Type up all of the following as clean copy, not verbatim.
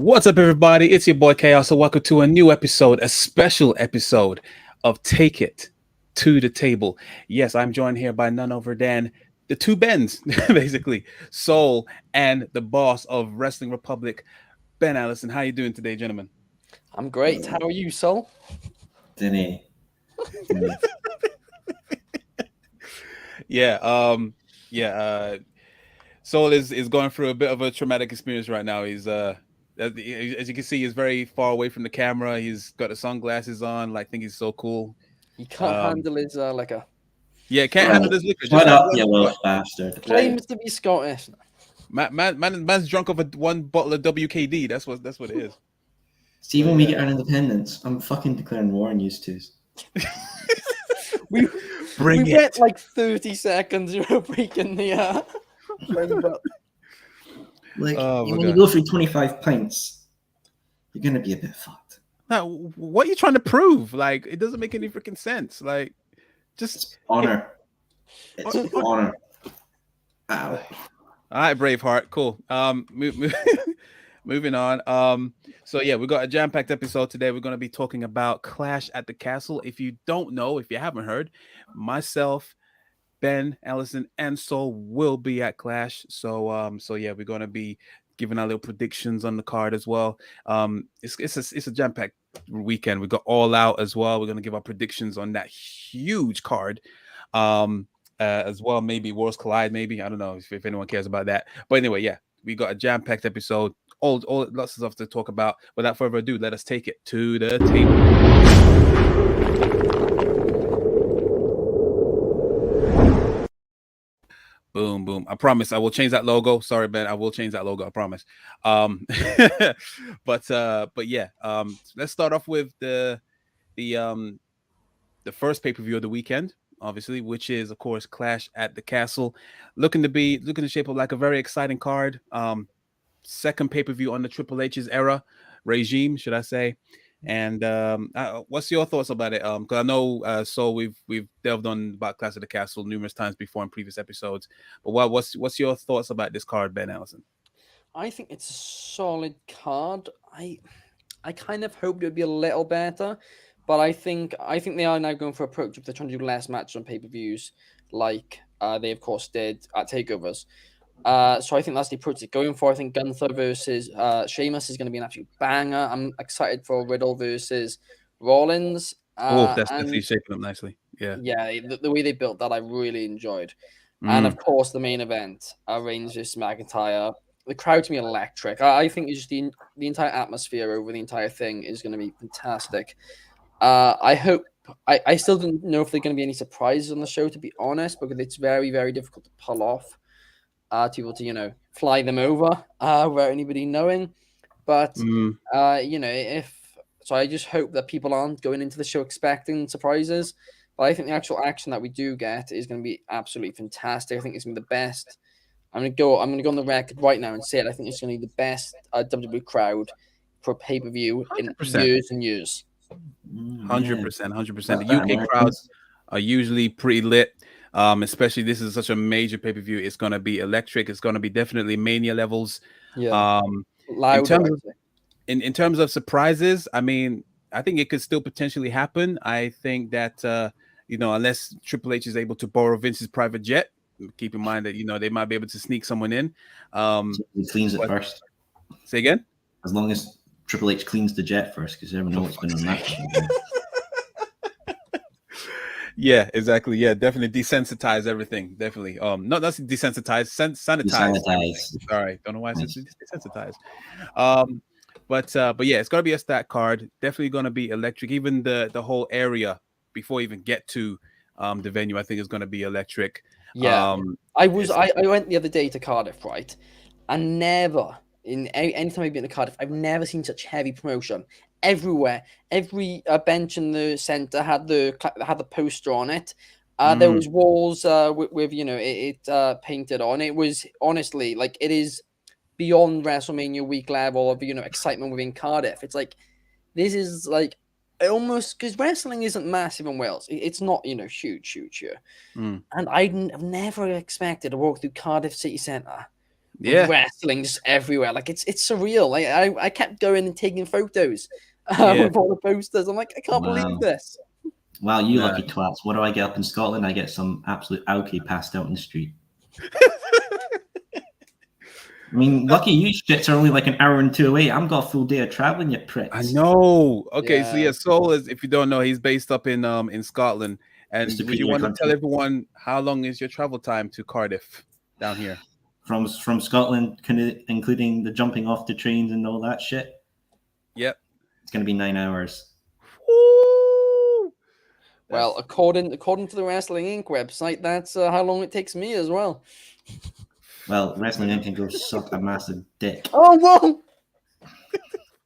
What's up, everybody? It's your boy Chaos. So welcome to a new episode, a special episode of Take It to the Table. Yes, I'm joined here by none other than the two Bens, basically, Soul and the boss of Wrestling Republic, Ben Allison. How you doing today, gentlemen? I'm great. How are you, Soul? Dinny. Soul is going through a bit of a traumatic experience right now. He's as you can see, he's very far away from the camera. He's got the sunglasses on, like think he's so cool. He can't handle his liquor. Yeah, can't handle this liquor. Shut up, you Welsh bastard. Claims to be Scottish. Man's drunk off one bottle of WKD. That's what it is. See, when we get our independence, I'm fucking declaring war on you twos. we went like 30 seconds. You were breaking the. Like, when you go through 25 pints, you're gonna be a bit fucked. Now, what are you trying to prove? Like, it doesn't make any freaking sense. Like, just honor. It's honor. Ow. All right, Braveheart. Cool. Moving on. So yeah, we got a jam-packed episode today. We're going to be talking about Clash at the Castle. If you don't know, if you haven't heard, myself, Ben, Allison, and Soul will be at Clash. So yeah, we're going to be giving our little predictions on the card as well. It's a jam-packed weekend. We got All Out as well. We're going to give our predictions on that huge card. As well, maybe Worlds Collide, maybe. I don't know if anyone cares about that. But anyway, yeah, we got a jam-packed episode. All lots of stuff to talk about. Without further ado, let us take it to the table. Boom, boom. I promise I will change that logo. Sorry, Ben. I will change that logo. I promise. But yeah. Let's start off with the first pay-per-view of the weekend, obviously, which is of course Clash at the Castle. Looking to shape up like a very exciting card. Second pay-per-view on the Triple H's era regime, should I say? And what's your thoughts about it? Because I know so we've delved on about Clash at the Castle numerous times before in previous episodes. But what's your thoughts about this card, Ben Allison? I think it's a solid card. I kind of hoped it would be a little better, but I think they are now going for a approach if they're trying to do less matches on pay-per-views, like they of course did at takeovers. So I think that's the approach they're going for. I think Gunther versus Sheamus is going to be an absolute banger. I'm excited for Riddle versus Rollins. That's definitely shaping up nicely. Yeah, the way they built that I really enjoyed. And of course the main event, Reigns versus McIntyre. The crowd to me electric. I think it's just the entire atmosphere over the entire thing is going to be fantastic. I hope. I still don't know if there are going to be any surprises on the show, to be honest, because it's very, very difficult to pull off. To be able to, fly them over without anybody knowing. But, I just hope that people aren't going into the show expecting surprises. But I think the actual action that we do get is going to be absolutely fantastic. I think it's going to be the best. I'm going to go on the record right now and say it. I think it's going to be the best WWE crowd for a pay-per-view in years and years. 100%. The UK crowds are usually pretty lit. Especially this is such a major pay-per-view. It's going to be electric. It's going to be definitely Mania levels. Yeah. In terms of surprises, I mean, I think it could still potentially happen. I think that unless Triple H is able to borrow Vince's private jet, keep in mind that they might be able to sneak someone in. He cleans it first. Say again? As long as Triple H cleans the jet first, because you never know what's been on that. Yeah, exactly. Yeah, definitely desensitize everything. Definitely. Not desensitize, sanitize. Sorry, don't know why I said desensitize. But yeah, it's gonna be a stat card. Definitely gonna be electric. Even the whole area before we even get to the venue, I think is gonna be electric. Yeah. I went the other day to Cardiff, right? And never anytime I've been to Cardiff, I've never seen such heavy promotion. Everywhere, every bench in the center had the poster on it. There was walls with it painted on. It was honestly like it is beyond WrestleMania week level of excitement within Cardiff. It's like this is like almost because wrestling isn't massive in Wales. It's not huge here. And I've never expected to walk through Cardiff City Centre Yeah. wrestling just everywhere. Like it's surreal. Like I kept going and taking photos Yeah. with all the posters. I'm like, I can't believe this. Wow, you Nah. lucky twats. What do I get up in Scotland? I get some absolute alky passed out in the street. I mean, lucky you shits are only like an hour and 2 away. I've got a full day of traveling, you pricks. I know. Okay, so Yeah. Soul is, if you don't know, he's based up in Scotland. And It's a would you prettier want to country. tell everyone how long is your travel time to Cardiff down here? From Scotland, including the jumping off the trains and all that shit. Yep. It's going to be 9 hours. Woo! Well, according to the Wrestling Inc. website, that's how long it takes me as well. Well, Wrestling Inc. can go suck a massive dick. Oh, whoa!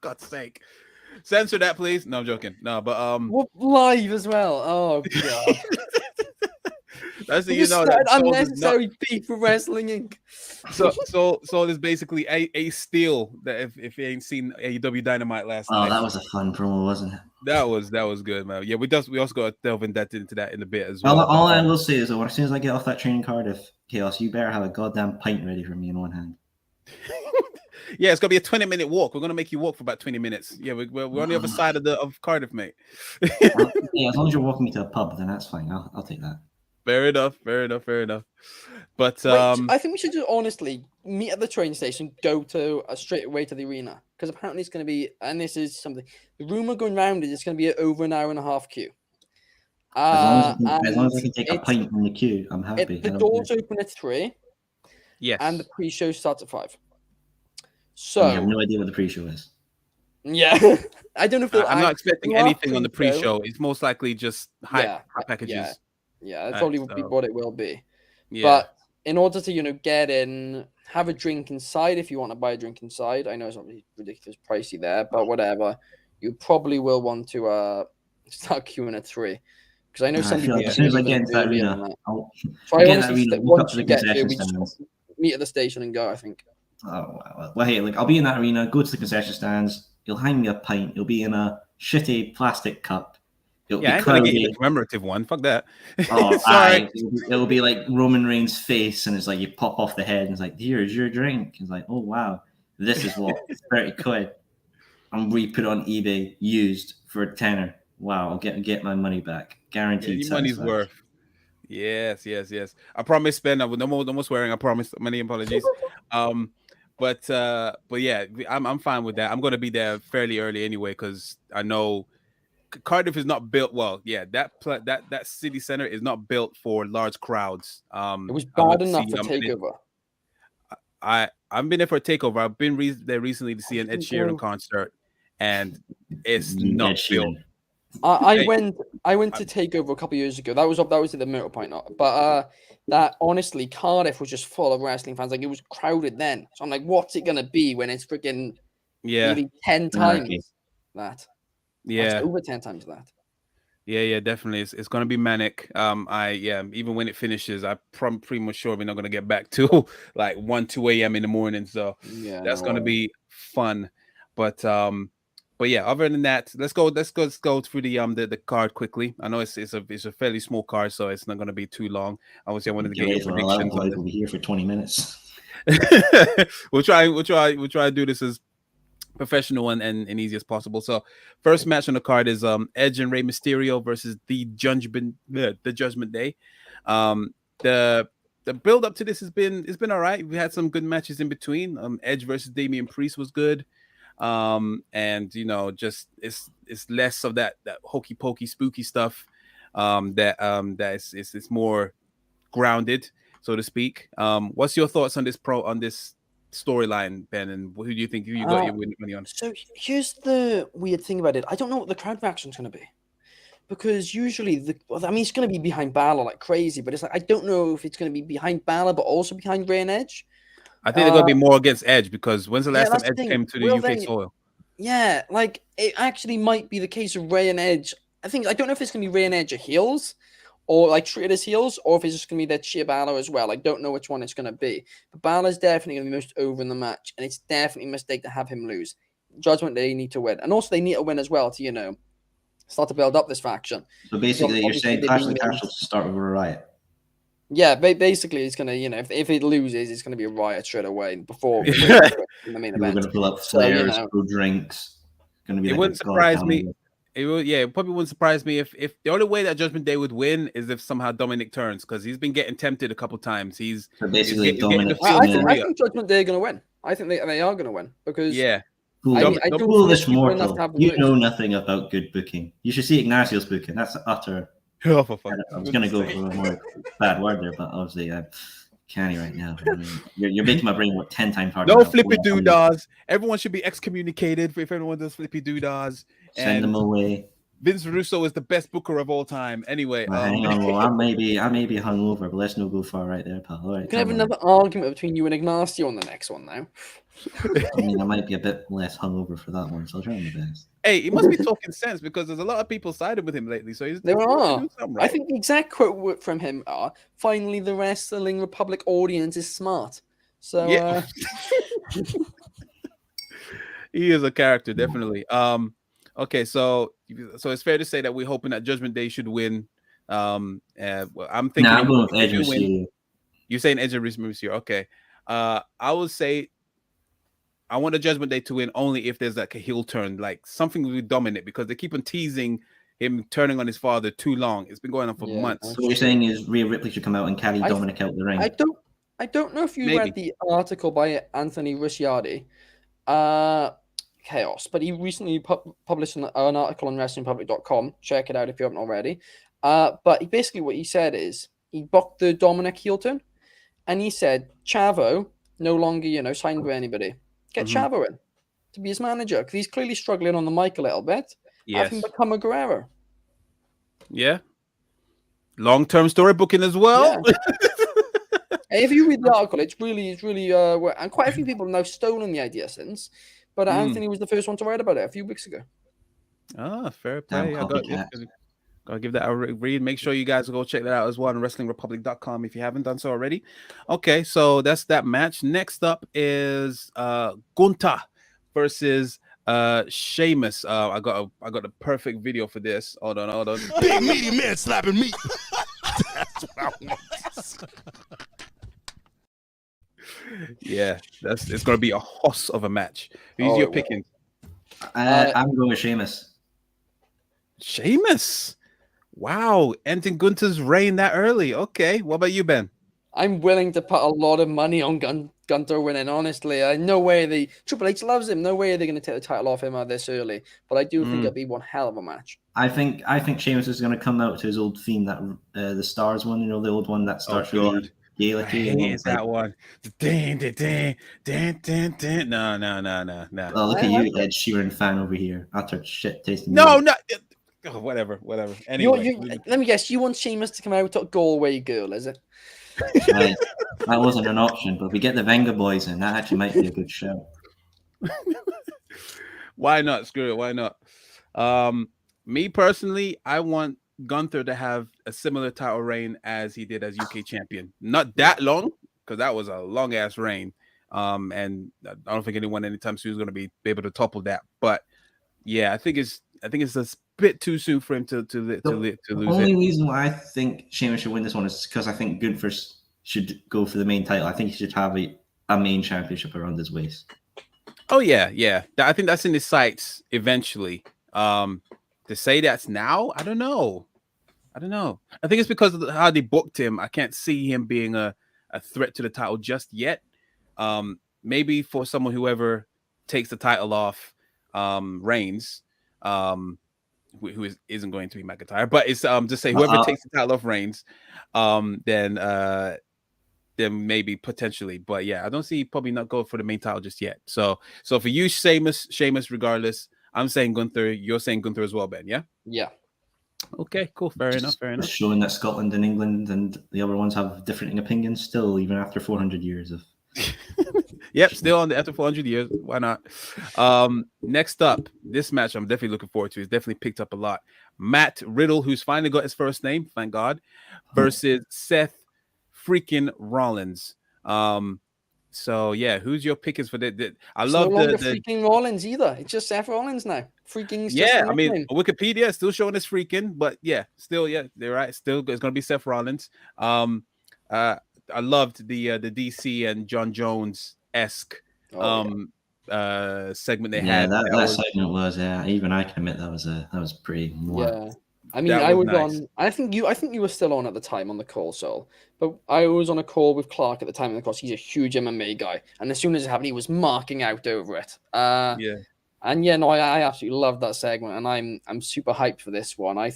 God's sake. Censor that, please. No, I'm joking. No, but What, live as well. Oh god. that's You you know that Soul is not, unnecessary beef for Wrestling Inc. so is basically a steal that if you ain't seen AEW Dynamite last Oh, night. that was a fun promo, wasn't it? That was good, man. Yeah, we also got to delve into that in a bit as Well, well. all I will say is, as soon as I get off that train in Cardiff, Chaos, you better have a goddamn pint ready for me in one hand. Yeah, it's gonna be a 20-minute walk. We're gonna make you walk for about 20 minutes. Yeah, we're on the other side of Cardiff, mate. Yeah, as long as you're walking me to a pub, then that's fine. I'll take that. Fair enough. But Wait, I think we should just honestly meet at the train station, go to straight away to the arena, because apparently it's going to be, and this is something, the rumor going round is it's going to be over an hour and a half queue. As long as I can take a pint in the queue, I'm happy. The doors open at 3. yes, and the pre-show starts at 5. So I have So no idea what the pre-show is. yeah, I don't know if I'm not expecting well, anything on the pre-show. It's most likely just hype packages. Yeah, that's probably what it will be. Yeah. But in order to get in, have a drink inside if you want to buy a drink inside. I know it's not really ridiculous pricey there, but whatever. You probably will want to start queuing at 3. Because I know some people. As soon as I get into that arena, so I honestly once you get there, we just meet at the station and go. I think. Oh well, hey, I'll be in that arena. Go to the concession stands. You'll hand me a pint. You'll be in a shitty plastic cup. It'll be I'm gonna get you the commemorative one. Fuck that. Oh, sorry. It'll be like Roman Reigns' face, and it's like you pop off the head, and it's like, here's your drink. It's like, oh wow, this is what 30 quid. I'm re-put on eBay used for a tenner. Wow, I'll get my money back, guaranteed. Your money's worth. Yes. I promise, Ben. No more swearing. I promise. Many apologies. But yeah, I'm fine with that. I'm gonna be there fairly early anyway because I know Cardiff is not built well. Yeah, that city center is not built for large crowds. It was bad enough for takeover. I've been there for a takeover. I've been there recently to see an Ed Sheeran concert, and it's not built. I went to takeover a couple of years ago. That was at the Middle Point, but that honestly, Cardiff was just full of wrestling fans. Like it was crowded then. So I'm like, what's it gonna be when it's freaking nearly 10 times that? Yeah, over 10 times that. Yeah, definitely. It's gonna be manic. Even when it finishes, I'm pretty much sure we're not gonna get back to like 1-2 a.m. in the morning. So that's gonna be fun. But yeah, other than that, let's go through the card quickly. I know it's a fairly small card, so it's not gonna be too long. Obviously, I wanted to get your predictions. We'll be here for 20 minutes. We'll try to do this as professional and easy as possible. So first match on the card is Edge and Rey Mysterio versus the Judgment Day. The build up to this has been all right. We had some good matches in between. Edge versus Damian Priest was good. And just it's less of that hokey pokey spooky stuff. That is more grounded, so to speak. What's your thoughts on this storyline, Ben, and who do you think you got your money on? So here's the weird thing about it. I don't know what the crowd reaction's going to be, because usually it's going to be behind Balor like crazy, but it's like I don't know if it's going to be behind Balor but also behind Rey and Edge. I think they're going to be more against Edge, because when's the last time Edge came to the UK soil? Yeah, like it actually might be the case of Rey and Edge. I don't know if it's going to be Rey and Edge are heels, or like treated as heels, or if it's just going to be that sheer Balor as well. I don't know which one it's going to be. But Balor's definitely going to be most over in the match, and it's definitely a mistake to have him lose. Judgment Day need to win. And also they need to win as well to, start to build up this faction. So basically you're saying Clash of the Castles to start with a riot. Yeah, basically, it's gonna, if it loses, it's gonna be a riot straight away before in the main People are event. going to pull up So, flares, throw drinks. Going to be It like a wouldn't surprise goddamn me. It probably wouldn't surprise me if the only way that Judgment Day would win is if somehow Dominic turns, because he's been getting tempted a couple times. He's So basically, he's getting the Dominic. feel for I Rhea. think Judgment Day are gonna win. I think they are gonna win because Yeah, I don't Foolish think people enough mortal. to have the You moves. know nothing about good booking. You should see Ignacio's booking. That's utter. oh, for fuck. I was going to go for a more bad word there, but obviously I can't right now. I mean, you're making my brain work 10 times harder. No now. flippy doodahs. Everyone should be excommunicated if anyone does flippy doodahs. Send them away. Vince Russo is the best booker of all time. Anyway, Hang on, well, I may be hungover, but let's not go far right there, pal. All right, We can have another argument between you and Ignacio on the next one now. I mean, I might be a bit less hungover for that one, so I'll try my best. Hey, he must be talking sense because there's a lot of people sided with him lately. So he's There are. doing something right. I think the exact quote from him are, "Finally, the Wrestling Republic audience is smart." So Yeah. He is a character, definitely. Okay, so it's fair to say that we're hoping that Judgment Day should win. Well, I'm thinking. I'm going with Edge win. You're saying Edge and Mysterio. Okay. I would say I want the Judgment Day to win only if there's like a heel turn, like something with Dominic, because they keep on teasing him turning on his father too long. It's been going on for months. So what you're saying is Rhea Ripley should come out and carry Dominic out the ring. I don't know if you read the article by Anthony Ricciardi, Chaos, but he recently published an article on WrestlingRepublic.com. Check it out if you haven't already. But basically what he said is he booked the Dominic heel turn, and he said Chavo no longer, signed with anybody. Get Chavo in to be his manager because he's clearly struggling on the mic a little bit. Yes. Have him become a Guerrero. Yeah. Long-term story booking as well. Yeah. If you read the article, it's really, and quite a few people have now stolen the idea since. But Anthony was the first one to write about it a few weeks ago. Ah, fair play. Gotta give that a read. Make sure you guys go check that out as well on WrestlingRepublic.com if you haven't done so already. Okay, so that's that match. Next up is Gunther versus Sheamus. I got a perfect video for this. Hold on. Big meaty man slapping meat. That's what I want. Yeah, it's gonna be a hoss of a match. Who's your picking? I'm going with Sheamus. Sheamus. Wow, ending Gunther's reign that early. Okay, what about you, Ben? I'm willing to put a lot of money on Gunther winning, honestly. No way Triple H loves him. No way they're going to take the title off him this early. But I do think it'll be one hell of a match. I think Sheamus is going to come out to his old theme, that the Stars one, the old one that starts really Gaelic. It's that one. No. Oh, look at you, Ed Sheeran fan over here. Utter shit tasting. No. Oh, whatever. Anyway, let me guess. You want Sheamus to come out with Galway girl, is it? Right. That wasn't an option, but if we get the Venga boys in, that actually might be a good show. Why not? Screw it. Why not? Me personally, I want Gunther to have a similar title reign as he did as UK champion. Not that long, because that was a long ass reign. And I don't think anyone anytime soon is going to be able to topple that. But yeah, I think it's a bit too soon for him to lose it. The only reason why I think Sheamus should win this one is because I think Gunther should go for the main title. I think he should have a main championship around his waist. Oh yeah. I think that's in his sights eventually. To say that's now, I don't know. I think it's because of how they booked him. I can't see him being a threat to the title just yet. Maybe for someone whoever takes the title off Reigns, who isn't going to be McIntyre, but it's just say whoever takes the title off Reigns, then maybe potentially. But yeah, I don't see probably not go for the main title just yet. So for you, Sheamus, regardless, I'm saying Gunther. You're saying Gunther as well, Ben. Yeah. Yeah. Okay, cool. Fair enough. Showing that Scotland and England and the other ones have different opinions still, even after 400 years of. Yep, still on the after 400 years. Why not? Next up, this match I'm definitely looking forward to. It's definitely picked up a lot. Matt Riddle, who's finally got his first name, thank God, versus Seth freaking Rollins. So yeah, who's your pickers for that? I love no longer freaking Rollins either. It's just Seth Rollins now. Freaking. Yeah, I mean Wikipedia is still showing us freaking, but yeah, still they're right. Still, it's gonna be Seth Rollins. I loved the DC and John Jones esque segment they Yeah, had. that segment was even I can admit that was pretty mwah. Yeah. I mean, That I was was nice. on. I think you were still on at the time on the call, Sol. But I was on a call with Clark at the time, and of course, he's a huge MMA guy. And as soon as it happened, he was marking out over it. Yeah. And yeah, no, I absolutely loved that segment, and I'm super hyped for this one. I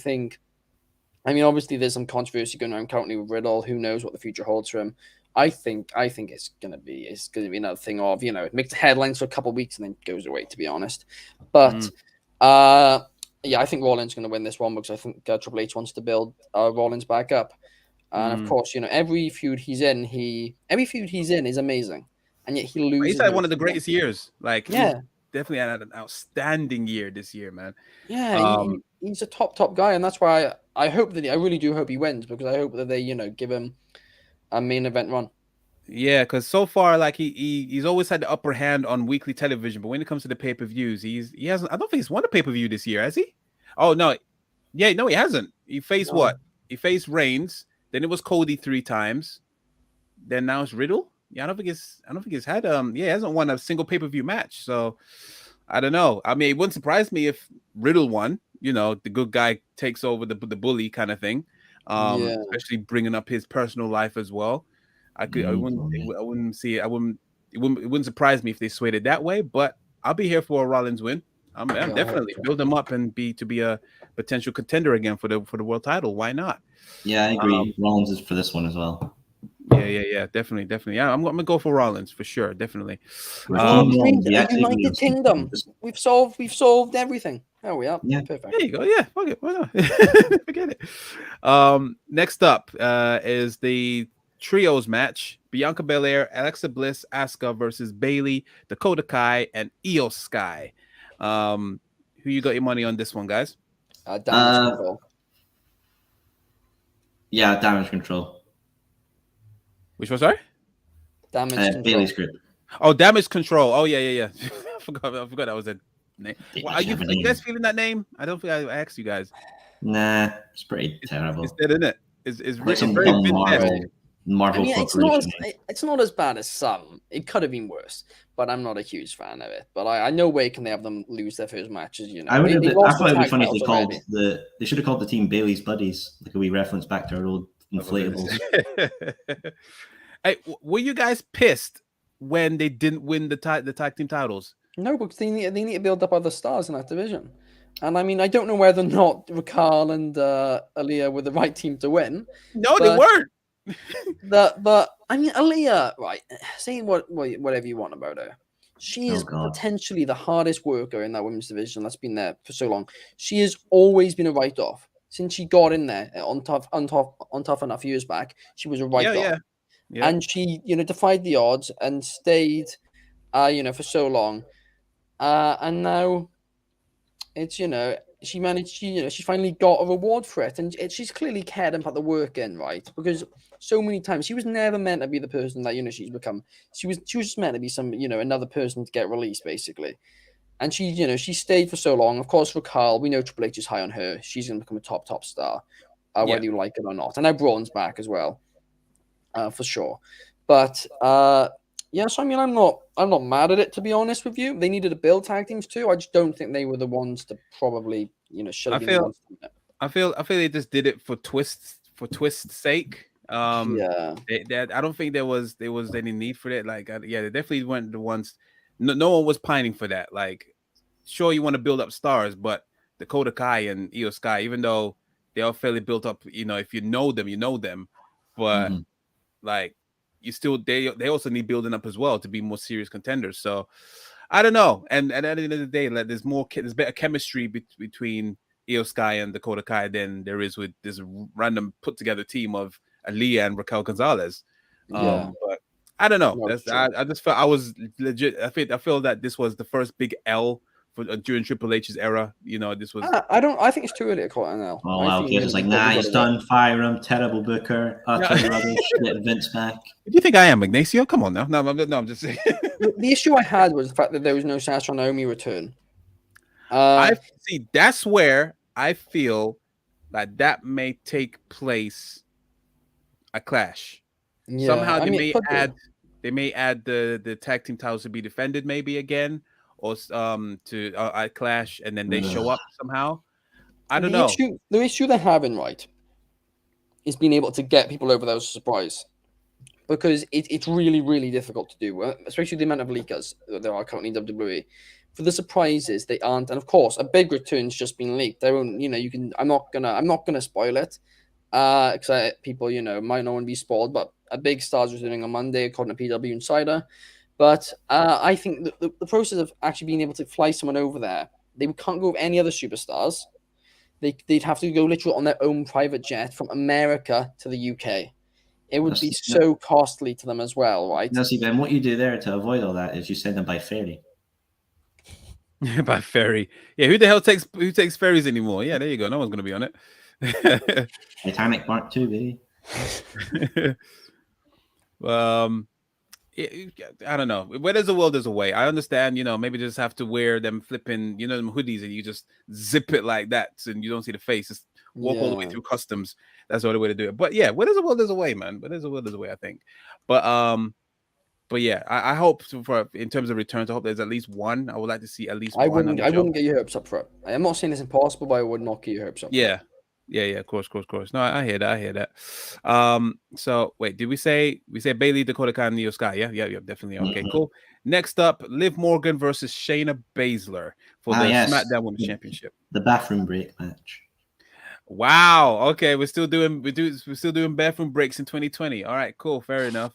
mean, obviously, there's some controversy going on currently with Riddle. Who knows what the future holds for him? I think it's gonna be another thing of it makes headlines for a couple of weeks and then goes away. To be honest, but yeah, I think Rollins is going to win this one because I think Triple H wants to build Rollins back up, and of course, every feud he's in is amazing, and yet he loses. He's had one of the greatest years. Like, yeah, he's definitely had an outstanding year this year, man. yeah, he's a top guy, and that's why I hope that I really do hope he wins because I hope that they give him a main event run. Yeah, because so far, like he's always had the upper hand on weekly television, but when it comes to the pay-per-views, he hasn't. I don't think he's won a pay-per-view this year, has he? Oh no, yeah, no, he hasn't. He faced what? He faced Reigns. Then it was Cody 3 times. Then now it's Riddle. Yeah, I don't think he's had he hasn't won a single pay-per-view match. So I don't know. I mean, it wouldn't surprise me if Riddle won. The good guy takes over the bully kind of thing. Especially bringing up his personal life as well. It wouldn't surprise me if they swayed it that way, but I'll be here for a Rollins win. I'm definitely build him up and to be a potential contender again for the world title. Why not? Yeah, I agree. Rollins is for this one as well. Yeah, definitely. Yeah, I'm gonna go for Rollins for sure, definitely. United Kingdom. We've solved everything. There we are. Yeah, perfect. There you go. Yeah, fuck it. Why not? Forget it. Next up is the trios match: Bianca Belair, Alexa Bliss, Asuka versus Bayley, Dakota Kai, and Io Sky. Who you got your money on this one, guys? Damage control. Yeah, damage control. Which one? Sorry. Damage control. Bayley's group. Oh, damage control. Oh yeah. I forgot that was a name. Well, are you guys feeling that name? I don't think I asked you guys. Nah, it's pretty terrible. It's dead, isn't it? It's Like some very Marvel I mean, Corporation. it's not as bad as some. It could have been worse, but I'm not a huge fan of it. But I no way can they have them lose their first matches. I thought it'd be funny if they called they should have called the team Bayley's Buddies, like a wee reference back to our old inflatables. Hey, were you guys pissed when they didn't win the tag team titles? No, because they need to build up other stars in that division. And I mean, I don't know whether or not Raquel and Aaliyah were the right team to win. No, they weren't. But I mean, Aaliyah, right? Say whatever you want about her. She is potentially the hardest worker in that women's division that's been there for so long. She has always been a write-off since she got in there on Tough Enough years back. She was a write-off, and she defied the odds and stayed, for so long, and now it's she managed. She finally got a reward for it, and she's clearly cared about the work in, right? Because so many times she was never meant to be the person that she's become. She was just meant to be some another person to get released, basically. And she stayed for so long. Of course, for Carl, we know Triple H is high on her. She's going to become a top star, whether you like it or not. And now Braun's back as well, for sure. But yeah, so I mean, I'm not mad at it, to be honest with you. They needed to build tag teams too. I just don't think they were the ones to probably should have been the ones to do it. I feel they just did it for twist's sake. I don't think there was any need for that. Like, they definitely weren't the ones. No one was pining for that. Like, sure, you want to build up stars, but Dakota Kai and Io Sky, even though they are fairly built up, if you know them, but like, you still they also need building up as well to be more serious contenders. So I don't know. And at the end of the day, like, there's better chemistry between Io Sky and Dakota Kai than there is with this random put together team of Aaliyah and Raquel Gonzalez. But I don't know. I just felt I was legit. I feel that this was the first big L for during Triple H's era. This was. I think it's too early to call it an L. Oh wow, it's like he's done. Fire him, terrible booker, utter rubbish. Get Vince back. What do you think I am, Ignacio? Come on now. No, I'm just saying. The issue I had was the fact that there was no Sasha Naomi return. That's where I feel that may take place a Clash. Yeah, Somehow I they mean, it may could be. add the tag team titles to be defended maybe again, or to at Clash, and then they show up somehow. I don't know. The issue they're having, right, is being able to get people over those surprise. Because it's really, really difficult to do, especially the amount of leakers that there are currently in WWE. For the surprises, they aren't, and of course, a big return's just been leaked. They won't, you can. I'm not gonna spoil it, because people, might not want to be spoiled. But a big star's returning on Monday, according to PW Insider. But I think the process of actually being able to fly someone over there, they can't go with any other superstars. They'd have to go literally on their own private jet from America to the UK. It would be so costly to them as well, right? No, see, Ben, what you do there to avoid all that is you send them by ferry. By ferry. Yeah, who takes ferries anymore? Yeah, there you go. No one's gonna be on it. Titanic Part 2, baby. I don't know. Where there's a will, there's a way. I understand, maybe just have to wear them flipping, them hoodies, and you just zip it like that, and you don't see the face. Just walk all the way through customs. That's the only way to do it. But yeah, where there's a will, there's a way, man. But there's a will, there's a way, I think. But yeah, I hope for in terms of returns, I hope there's at least one. I would like to see at least one. I wouldn't get your hopes up for it. I'm not saying it's impossible, but I would not get your hopes up. Yeah. Yeah, of course. No, I hear that. So wait, did we say Bailey, Dakota Kai, and Io Sky? Yeah, definitely. Okay, cool. Next up, Liv Morgan versus Shayna Basler for the SmackDown Women's Championship. The bathroom break match. Wow. Okay, we're still doing bathroom breaks in 2020. All right, cool, fair enough.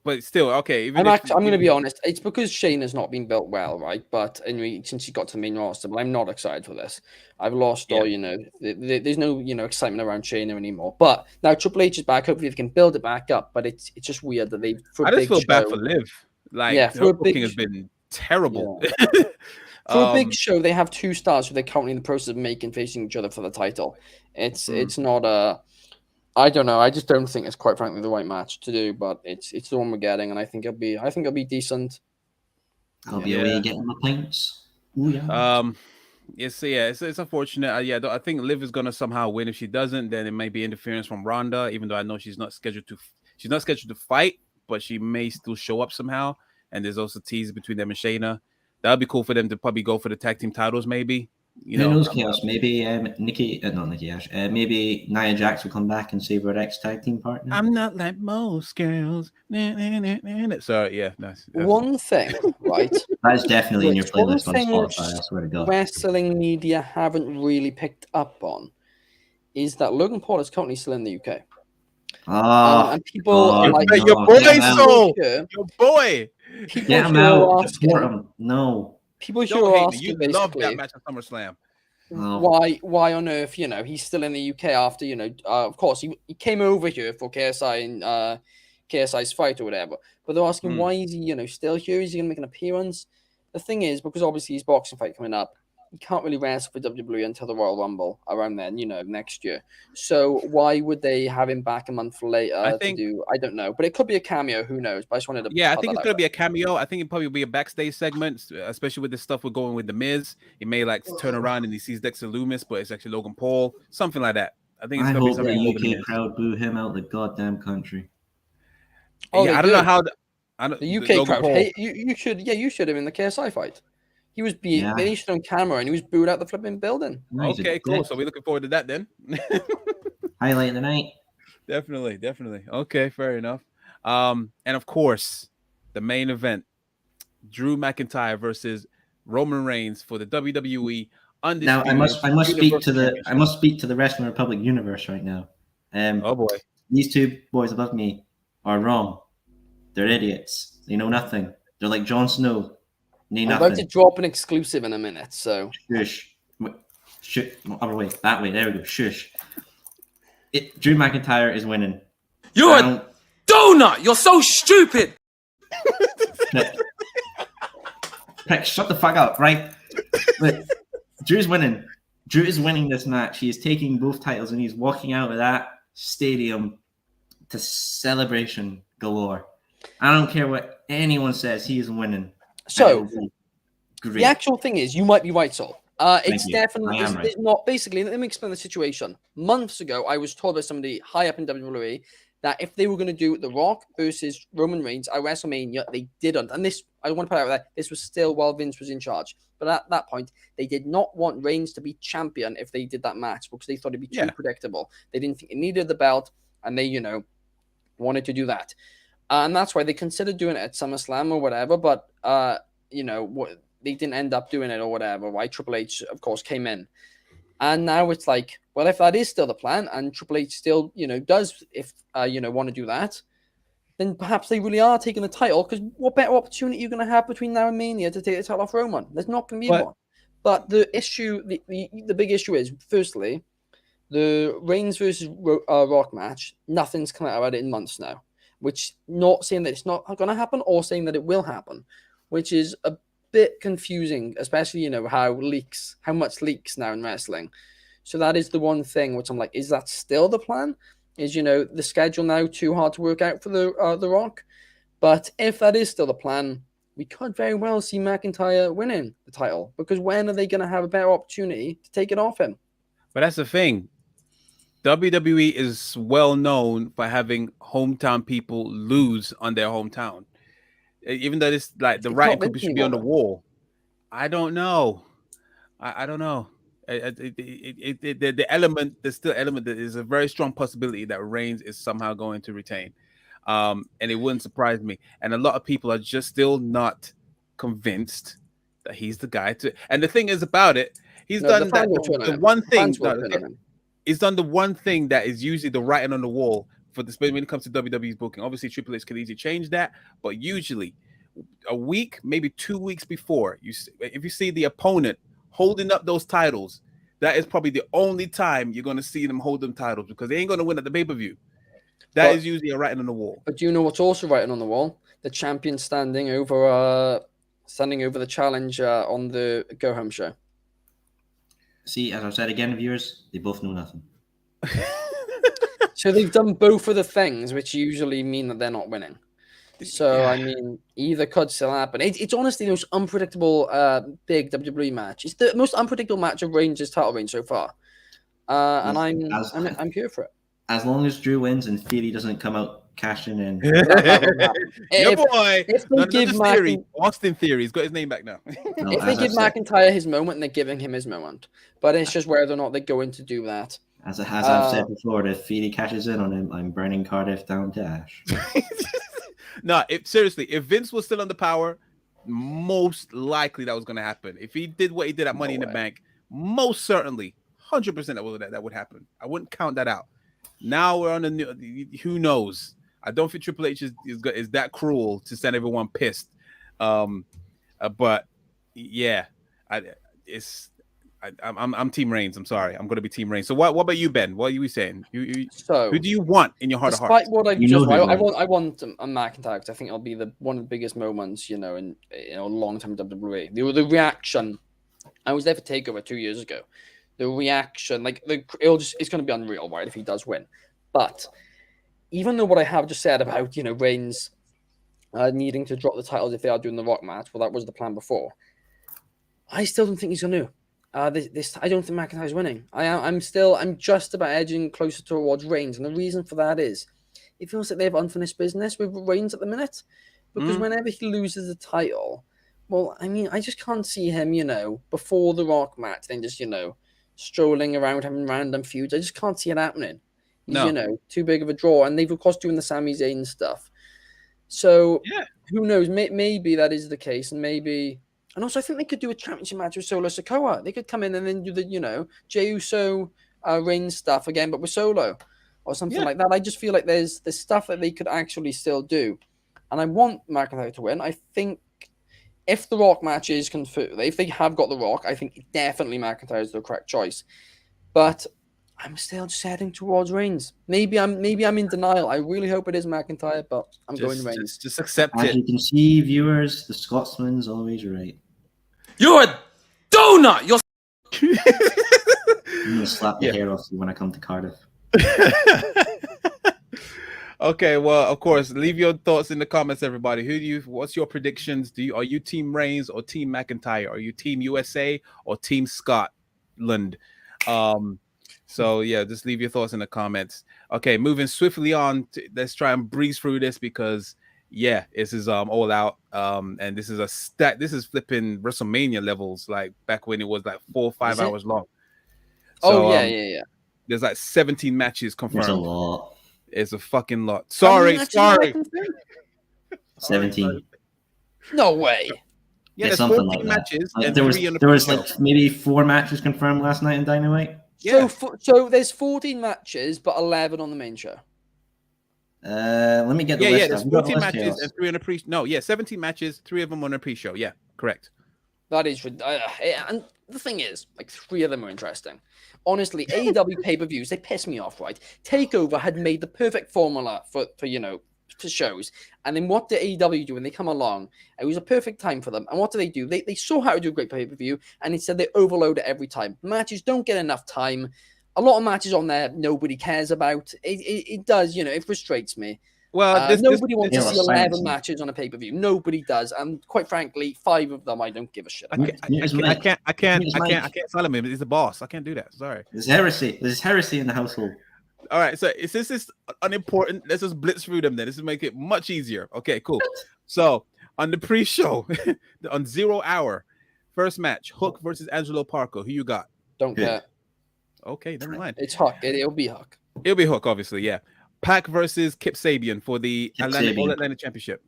But still, okay. I'm going to be honest. It's because Shayna's not been built well, right? But anyway, since she got to the main roster, but I'm not excited for this. I've lost all, there's no, excitement around Shayna anymore. But now Triple H is back. Hopefully they can build it back up. But it's just weird that they. I just feel bad for Liv. Like, her booking has been terrible. Yeah. For a big show, they have two stars who they're currently in the process of making facing each other for the title. It's not a. I don't know. I just don't think it's quite frankly the right match to do, but it's the one we're getting, and I think it'll be decent. I'll be away getting my points. Ooh, yeah. It's unfortunate. I think Liv is gonna somehow win. If she doesn't, then it may be interference from Ronda. Even though I know she's not scheduled to fight, but she may still show up somehow. And there's also tease between them and Shayna. That would be cool for them to probably go for the tag team titles, maybe. Who knows, Chaos? Maybe maybe Nia Jax will come back and save her ex tag team partner. I'm not like most girls. So yeah, that's one thing, right? That's definitely in your playlist on Spotify. I swear to God. Wrestling media haven't really picked up on is that Logan Paul is currently still in the UK. And people are like, your boy, Soul, your boy. Get him out. Support him. No. People sure are asking, you love that match at SummerSlam. Why on earth, he's still in the UK after, of course, he came over here for KSI and KSI's fight or whatever. But they're asking, why is he, still here? Is he going to make an appearance? The thing is, because obviously his boxing fight coming up, he can't really wrestle for WWE until the Royal Rumble around then, next year. So why would they have him back a month later to do? I don't know, but it could be a cameo. Who knows? But I just wanted to. Yeah, I think it's gonna be a cameo. I think it probably be a backstage segment, especially with the stuff we're going with the Miz. He may turn around and he sees Dexter Lumis, but it's actually Logan Paul, something like that. I think it's gonna be something. The UK crowd boo him out the goddamn country. Oh, yeah, I don't know how. The UK crowd. Hey, you should have in the KSI fight. He was being finished on camera and he was booed out the flipping building. Okay, cool. So we're looking forward to that then. Highlight of the night. Definitely. Okay, fair enough. And of course, the main event: Drew McIntyre versus Roman Reigns for the WWE Undisputed. Now I must speak to the Wrestling Republic universe right now. Oh boy, these two boys above me are wrong. They're idiots. They know nothing. They're like Jon Snow. I'm about to drop an exclusive in a minute, so... Shush. Other way. That way. There we go. Shush. Drew McIntyre is winning. You're a donut! You're so stupid! Heck, shut the fuck up, right? But Drew's winning. Drew is winning this match. He is taking both titles and he's walking out of that stadium to celebration galore. I don't care what anyone says. He is winning. So, the actual thing is, you might be right, Sol. It's you. definitely I am it's right. not. Basically, let me explain the situation. Months ago, I was told by somebody high up in WWE that if they were going to do The Rock versus Roman Reigns at WrestleMania, they didn't. And this, I want to put out there, this was still while Vince was in charge. But at that point, they did not want Reigns to be champion if they did that match because they thought it'd be too predictable. They didn't think it needed the belt, and they, wanted to do that. And that's why they considered doing it at SummerSlam or whatever. But what they didn't end up doing it or whatever. Why Triple H, of course, came in. And now it's like, well, if that is still the plan and Triple H still, does, if, want to do that, then perhaps they really are taking the title because what better opportunity are you going to have between now and Mania to take the title off Roman? There's not going to be one. But the issue, the big issue is, firstly, the Reigns versus Rock match, nothing's come out about it in months now, which not saying that it's not going to happen or saying that it will happen, which is a bit confusing, especially how much leaks now in wrestling. So that is the one thing which I'm like, is that still the plan? Is the schedule now too hard to work out for the Rock? But if that is still the plan, we could very well see McIntyre winning the title because when are they going to have a better opportunity to take it off him? But that's the thing. WWE is well known for having hometown people lose on their hometown. Even though it's like the writing should be on the wall. I don't know. I don't know. The element, there's still element that is a very strong possibility that Reigns is somehow going to retain. And it wouldn't surprise me. And a lot of people are just still not convinced that he's the guy to. And the thing is about it, he's done that. The one thing. He's done the one thing that is usually the writing on the wall for this when it comes to WWE's booking. Obviously, Triple H could easily change that, but usually a week, maybe 2 weeks before, if you see the opponent holding up those titles, that is probably the only time you're going to see them hold them titles because they ain't going to win at the pay-per-view. That is usually a writing on the wall. But do you know what's also writing on the wall? The champion standing over the challenge on the Go Home show. See, as I've said again, viewers, they both know nothing. So they've done both of the things, which usually mean that they're not winning. So, I mean, either could still happen. It's honestly the most unpredictable big WWE match. It's the most unpredictable match of Reigns' title reign so far. And I'm here for it. As long as Drew wins and Theory doesn't come out cashing in. Your boy. Austin Theory. He's got his name back now. If they give McIntyre his moment, they're giving him his moment. But it's just whether or not they're going to do that. As I've said before, if Theory cashes in on him, I'm burning Cardiff down to ash. No, seriously, if Vince was still under power, most likely that was going to happen. If he did what he did at Money in the Bank, most certainly, 100% that would happen. I wouldn't count that out. Now we're on the new. Who knows? I don't think Triple H is that cruel to send everyone pissed. But yeah, I'm Team Reigns. I'm sorry, I'm going to be Team Reigns. So what about you, Ben? What are you saying? Who do you want in your heart of hearts? What I want a McIntyre because I think it'll be one of the biggest moments, in long-term WWE. The reaction. I was there for Takeover 2 years ago. The reaction, it's going to be unreal, right? If he does win, but even though what I have just said about Reigns needing to drop the titles if they are doing the Rock match, well, that was the plan before. I still don't think he's going to. I don't think McIntyre's winning. I'm just about edging closer towards Reigns, and the reason for that is it feels like they have unfinished business with Reigns at the minute, because whenever he loses the title, well, I mean, I just can't see him, before the Rock match, then just strolling around having random feuds. I just can't see it happening. He's, too big of a draw, and they've of course doing the Sami Zayn stuff. So who knows? Maybe that is the case, and maybe. And also, I think they could do a championship match with Solo Sikoa. They could come in and then do the, Jey Uso Reigns stuff again, but with Solo or something like that. I just feel like there's stuff that they could actually still do. And I want McIntyre to win. I think if the Rock match is confirmed, if they have got the Rock, I think definitely McIntyre is the correct choice. But I'm still just heading towards Reigns. Maybe I'm in denial. I really hope it is McIntyre, but I'm going Reigns. Just accept it. As you can see, viewers, the Scotsman's always right. You're a donut. You're. I'm gonna slap the hair off you when I come to Cardiff. Okay, well, of course, leave your thoughts in the comments, everybody. What's your predictions? Are you Team Reigns or Team McIntyre? Are you Team USA or Team Scotland? So yeah, just leave your thoughts in the comments. Okay, moving swiftly on. Let's try and breeze through this because yeah, this is all out. And this is this is flipping WrestleMania levels, like back when it was like 4 or 5 hours long. Oh So, yeah. there's like 17 matches confirmed. It's a lot. It's a fucking lot. How many Sorry. matches are there? 17. No way. Yeah, there's something 14 like that. matches Like, and there was 3 on the there was pre-show. like maybe 4 matches confirmed last night in Dynamite. Yeah. So there's 14 matches, but 11 on the main show. Let me get the Yeah, list. there's I've got the 14 list matches here. and 3 on the pre. No, yeah, 17 matches, 3 of them on the pre-show. Yeah, correct. That is, and the thing is, like 3 of them are interesting. Honestly, AEW pay-per-views, they piss me off, right? Takeover had made the perfect formula for shows, and then what did AEW do when they come along? It was a perfect time for them. And what do? They saw how to do a great pay-per-view, and instead they overload it every time. Matches don't get enough time. A lot of matches on there nobody cares about. It does, it frustrates me. Well, Nobody wants to Yeah, see 11 silence. matches on a pay-per-view. Nobody does, and quite frankly, 5 of them I don't give a shit about. I can't silence him. He's the boss. I can't do that. Sorry. There's heresy. There's heresy in the household. All right, so since it's unimportant, let's just blitz through them then. This will make it much easier. Okay, cool. So on the pre-show, on 0 hour, first match, Hook versus Angelo Parker. Who you got? Don't care. Okay, never mind. It's Huck. It'll be Huck. It'll be Hook, obviously. Yeah. Pac versus Kip Sabian for the All Atlantic Championship.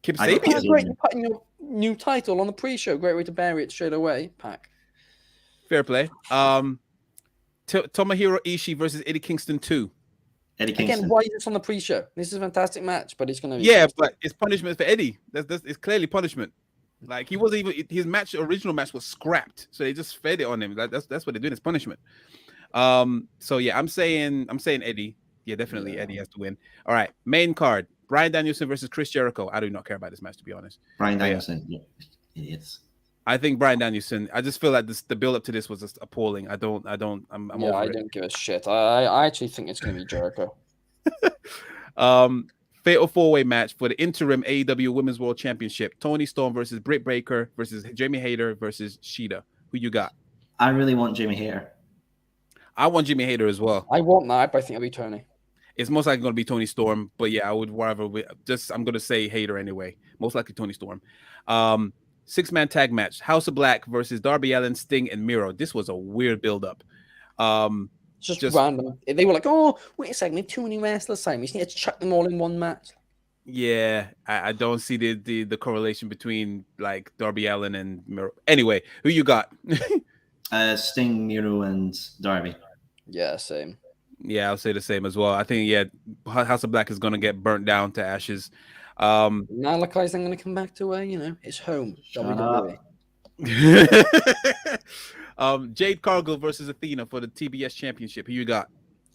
Kip I got Sabian. That's great. You're putting your new title on the pre-show. Great way to bury it straight away, Pac. Fair play. Tomohiro Ishii versus Eddie Kingston 2. Eddie Kingston. Again, why is this on the pre-show? This is a fantastic match, but it's going to be... Yeah, but it's punishment for Eddie. It's clearly punishment. Like he wasn't even his original match was scrapped, so they just fed it on him. That's what they're doing. It's punishment. So yeah, I'm saying Eddie. Yeah, definitely Eddie has to win. All right, main card: Bryan Danielson versus Chris Jericho. I do not care about this match, to be honest. Bryan Danielson. Yeah. Idiots. I think Bryan Danielson. I just feel like the build up to this was just appalling. I'm over I it. don't give a shit. I actually think it's going to be Jericho. Fatal 4-way match for the interim AEW Women's World Championship: Toni Storm versus Britt Baker versus Jamie Hayter versus Shida. Who you got? I really want Jamie Hayter. I want Jamie Hayter as well. I want that, but I think it'll be Tony. It's most likely going to be Toni Storm, but yeah, I would rather I'm going to say Hayter anyway. Most likely Toni Storm. 6-man tag match: House of Black versus Darby Allin, Sting, and Miro. This was a weird build-up. Just random. They were like, "Oh, wait a second, we have too many wrestlers signed. We just need to chuck them all in one match." Yeah, I don't see the correlation between like Darby Allin and Miro. Anyway, who you got? Sting, Miro, and Darby. Yeah, same. Yeah, I'll say the same as well. I think House of Black is going to get burnt down to ashes. Malachi's then going to come back to his home. WWE. Jade Cargill versus Athena for the TBS Championship. Who you got?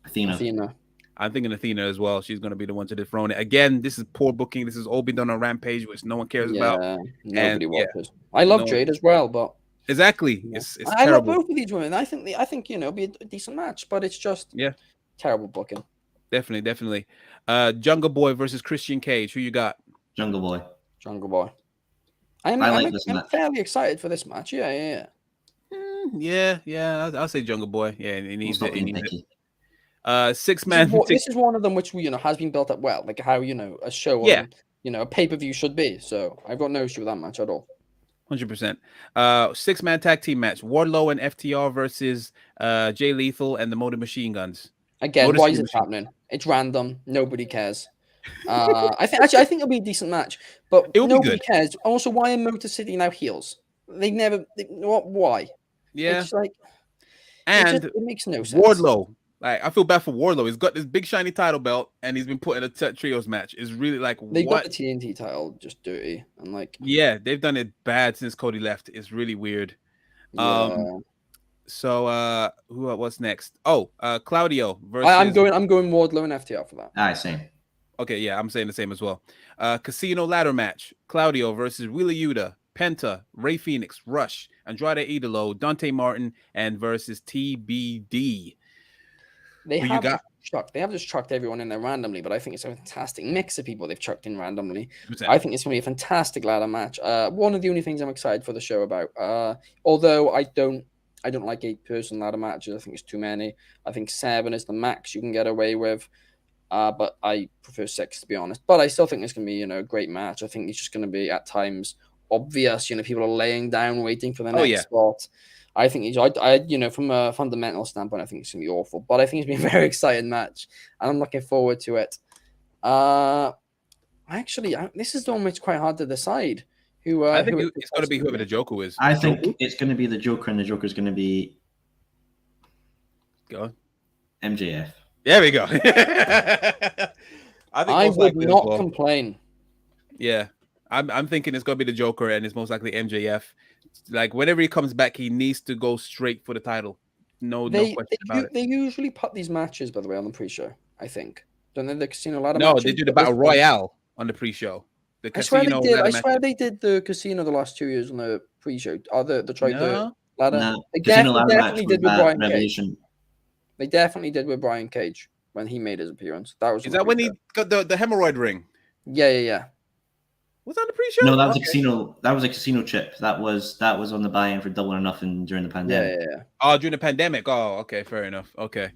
Athena. I'm thinking Athena as well. She's going to be the one to dethrone it. Again, this is poor booking. This has all been done on Rampage, which no one cares about. Nobody watches. I love Jade as well, but exactly, it's I love terrible. both of these women. I think it'll be a decent match, but it's just terrible booking. Definitely. Jungle Boy versus Christian Cage. Who you got? Jungle Boy. I'm fairly excited for this match. Yeah. I'll say Jungle Boy. Yeah, he needs it. He needs it. 6-man. This is one of them which has been built up well, like how a show on a pay-per-view should be. So I've got no issue with that match at all. 100%. 6-man tag team match: Wardlow and FTR versus Jay Lethal and the Motor Machine Guns. Again, why is it happening? It's random. Nobody cares. I think it'll be a decent match, but nobody cares. Also, why are Motor City now heels? Why? Yeah, it's like, it makes no sense. Wardlow, like I feel bad for Wardlow. He's got this big shiny title belt, and he's been put in a trios match. It's really like they got the TNT title just dirty and like they've done it bad since Cody left. It's really weird. So what's next? Claudio versus I'm going Wardlow and FTR for that. I see. Okay, yeah, I'm saying the same as well. Casino ladder match: Claudio versus Wheeler Yuta, Penta, Rey Fenix, Rush, Andrade Idolo, Dante Martin, and versus TBD. They Who you have got? just chucked everyone in there randomly, but I think it's a fantastic mix of people they've chucked in randomly. 100%. I think it's going to be a fantastic ladder match. One of the only things I'm excited for the show about. Although I don't like 8-person ladder matches. I think it's too many. I think 7 is the max you can get away with. But I prefer 6 to be honest. But I still think it's going to be a great match. I think it's just going to be at times obvious. People are laying down waiting for the next spot. I think from a fundamental standpoint, I think it's gonna be awful. But I think it's been a very exciting match, and I'm looking forward to it. Actually, this is almost quite hard to decide. I think it's going to be whoever the Joker is. I think it's going to be the Joker, and the Joker's going to be MJF. There we go. I would not complain. Yeah, I'm thinking it's going to be the Joker, and it's most likely MJF. Like whenever he comes back, he needs to go straight for the title. No question about it. They usually put these matches, by the way, on the pre-show. I think don't they? The casino ladder. No, matches? they do the battle royale on the pre-show. I swear they did the casino the last 2 years on the pre-show. the ladder. No, they definitely did with Brian Revolution. Cage. They definitely did with Brian Cage when he made his appearance. Is that when he got the hemorrhoid ring? Yeah. Was that the pre-show? No, that was a casino. That was a casino chip. That was on the buy-in for Double or Nothing during the pandemic. Yeah. Oh, during the pandemic. Oh, okay, fair enough. Okay.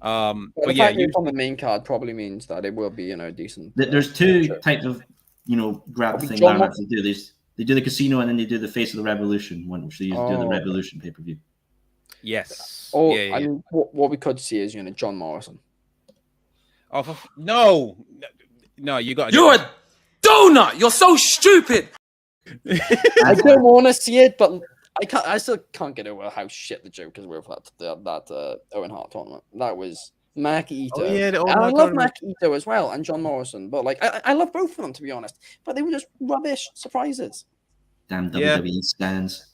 But yeah, on the main card probably means that it will be decent. There's two types of grab thing matches they do. They do the casino and then they do the Face of the Revolution one, which they used to do the Revolution pay-per-view. Yes. I mean, what we could see is John Morrison. Oh no, you got. You're a donut. You're so stupid. I don't want to see it, but I still can't get over how shit the Jokers were for that Owen Hart tournament. That was Maki Ito. Oh, yeah, I love Maki Ito as well and John Morrison, but I love both of them to be honest. But they were just rubbish surprises. Damn WWE stands.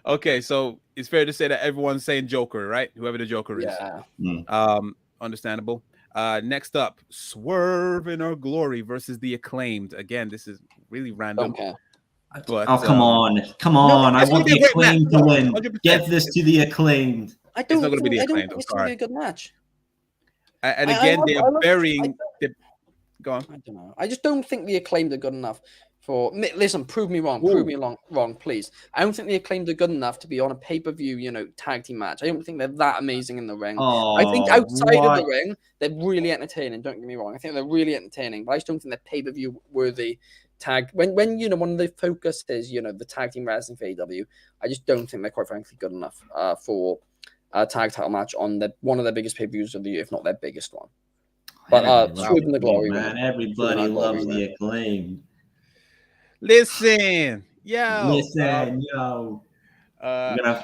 Okay, so it's fair to say that everyone's saying Joker, right? Whoever the Joker is. Yeah. Understandable. Next up, Swerve in Our Glory versus the Acclaimed. Again, this is really random. Okay. But, come on! I want the Acclaimed to win. 100%. Give this to the Acclaimed. It's not going to be the Acclaimed. It's going to be a good match. And again, they're burying. Go on. I don't know. I just don't think the Acclaimed are good enough for. Listen, prove me wrong. Ooh. Prove me wrong, please. I don't think the Acclaimed are good enough to be on a pay-per-view, tag team match. I don't think they're that amazing in the ring. I think outside of the ring, they're really entertaining. Don't get me wrong. I think they're really entertaining, but I just don't think they're pay-per-view worthy. Tag when one of the focus is the tag team wrestling for AEW. I just don't think they're quite frankly good enough for a tag title match on one of their biggest pay-per-views of the year, if not their biggest one. But Swerve in the Glory, man. Everybody loves the Acclaimed. Listen, yo.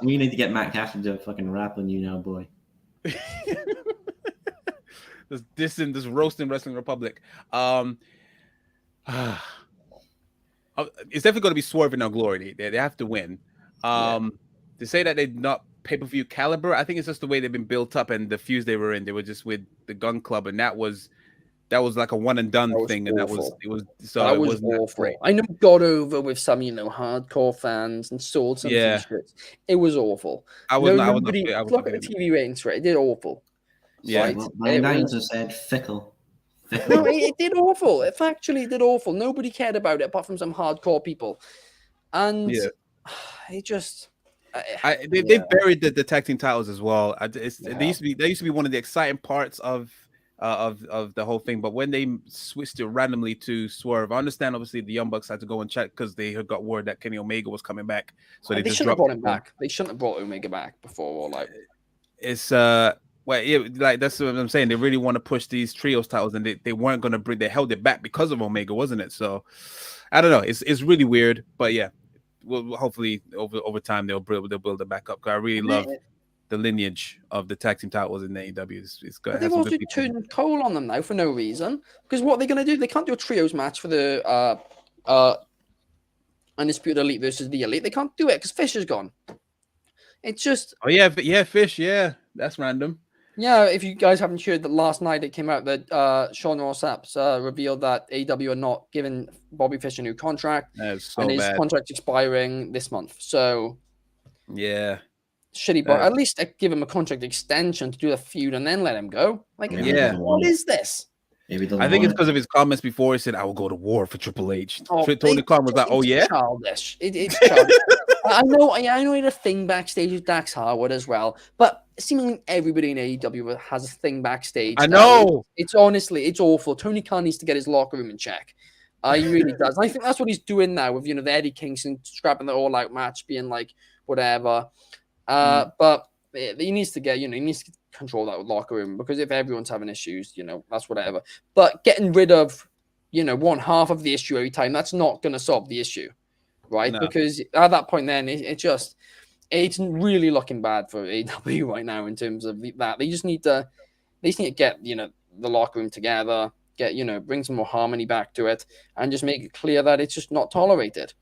We need to get Matt Cassidy to fucking rap on you now, boy. this roasting Wrestling Republic. It's definitely going to be Swerve in Our Glory. They have to win. To say that they're not pay-per-view caliber, I think it's just the way they've been built up and the fuse they were in. They were just with the Gun Club, and that was like a one and done thing, and awful. it was awful. I know it got over with some hardcore fans and sold some t-shirts. It was awful. Look at the TV ratings for it. It did awful. Yeah, right? Brian Danielson said fickle. No, it did awful. It actually did awful. Nobody cared about it apart from some hardcore people. And it just... They buried the tag team titles as well. They used to be one of the exciting parts of the whole thing. But when they switched it randomly to Swerve, I understand obviously the Young Bucks had to go and check because they had got word that Kenny Omega was coming back. So they just shouldn't have brought him back. They shouldn't have brought Omega back before. It's that's what I'm saying. They really want to push these trios titles, and they weren't going to bring. They held it back because of Omega, wasn't it? So I don't know. It's really weird, but yeah. Well, hopefully over time they'll build it back up. I really love the lineage of the tag team titles in AEW. It's good. They've also turned Cole on them now for no reason. Because what they're going to do? They can't do a trios match for the Undisputed Elite versus the Elite. They can't do it because Fish is gone. It's just Fish. Yeah, that's random. Yeah, if you guys haven't heard that last night it came out that Sean Ross Sapp revealed that AEW are not giving Bobby Fish a new contract. That's so and his bad. contract's expiring this month. So yeah, shitty, but at least give him a contract extension to do the feud and then let him go. Like, Maybe he doesn't what want it. is this? Maybe he doesn't I think it's want because of his comments before. He said, "I will go to war for Triple H." Oh, Tony Khan was like, "Oh it's yeah." childish. It's childish. I know he had a thing backstage with Dax Harwood as well, but seemingly everybody in AEW has a thing backstage. I now. know. It's honestly, it's awful. Tony Khan needs to get his locker room in check. He really does. And I think that's what he's doing now with the Eddie Kingston scrapping the All Out match, being like whatever. But he needs to get he needs to control that locker room, because if everyone's having issues, that's whatever. But getting rid of one half of the issue every time, that's not going to solve the issue, right? No. Because at that point, then it's really looking bad for AEW right now in terms of that. They just need to get the locker room together, bring some more harmony back to it, and just make it clear that it's just not tolerated.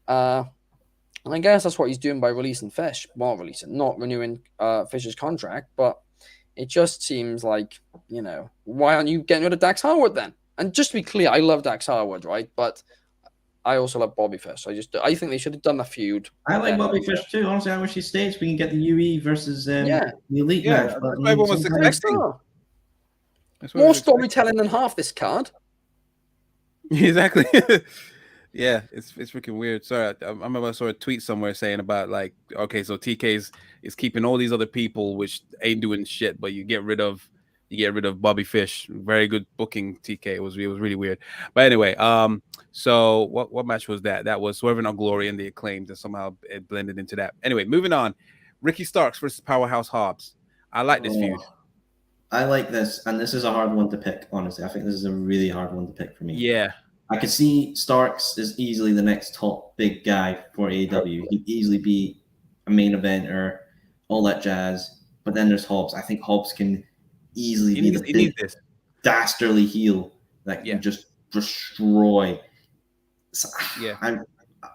And I guess that's what he's doing by releasing Fish. Well, not renewing Fish's contract, but it just seems like, why aren't you getting rid of Dax Harwood then? And just to be clear, I love Dax Harwood, right? But I also love Bobby Fish. I think they should have done the feud. I like Bobby Fish too. Honestly, I wish he stays. We can get the UE versus the Elite match. That's But what everyone was expecting. More storytelling than half this card. Exactly. Yeah, it's freaking weird. Sorry, I remember I saw a tweet somewhere saying about like, okay, so TK is keeping all these other people which ain't doing shit, but you get rid of Bobby Fish. Very good booking, TK. It was really weird. But anyway, so what match was that? That was Swerve and Glory and the Acclaimed, and somehow it blended into that. Anyway, moving on. Ricky Starks versus Powerhouse Hobbs. I like this feud. I like this, and this is a hard one to pick, honestly. I think this is a really hard one to pick for me. Yeah. I could see Starks is easily the next top big guy for AEW. He'd easily be a main eventer, all that jazz. But then there's Hobbs. I think Hobbs can easily be the big dastardly heel that can just destroy. So, yeah.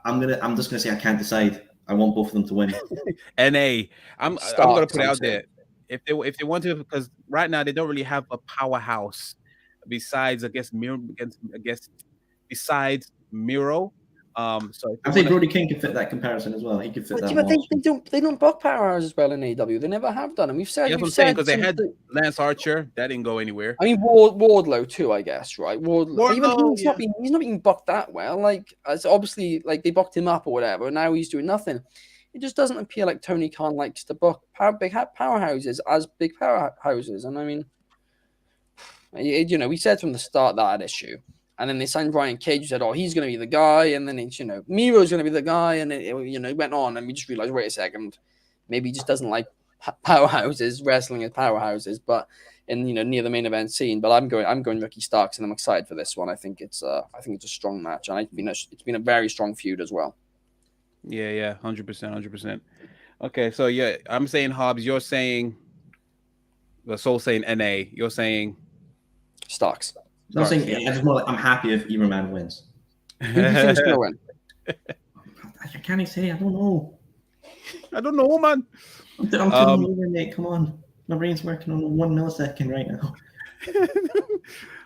I'm just gonna say I can't decide. I want both of them to win. NA. I'm gonna put it out there. If they want to, because right now they don't really have a powerhouse besides besides Miro. So I think Brody King could fit that comparison as well. He could fit that. But they don't book Powerhouse as well in AEW. They never have done. And we've said because they had Lance Archer, that didn't go anywhere. I mean Wardlow too, I guess, right? Wardlow, he's not being booked that well. Like, it's obviously like they booked him up or whatever, and now he's doing nothing. It just doesn't appear like Tony Khan likes to book big powerhouses as big powerhouses. And I mean, we said from the start that issue. And then they signed Brian Cage, who said, "Oh, he's going to be the guy." And then it's, Miro's going to be the guy. And it went on, and we just realized, wait a second, maybe he just doesn't like powerhouses, wrestling as powerhouses, but in near the main event scene. But I'm going Ricky Starks, and I'm excited for this one. I think it's a strong match, and it's been a very strong feud as well. Yeah, 100%. Okay, so yeah, I'm saying Hobbs. You're saying the Soul saying NA. You're saying Starks. I'm saying I'm happy if either man wins. Who do you think's gonna win? I can't say. I don't know. I don't know, man. I'm telling you, Nate. Come on, my brain's working on 1 millisecond right now.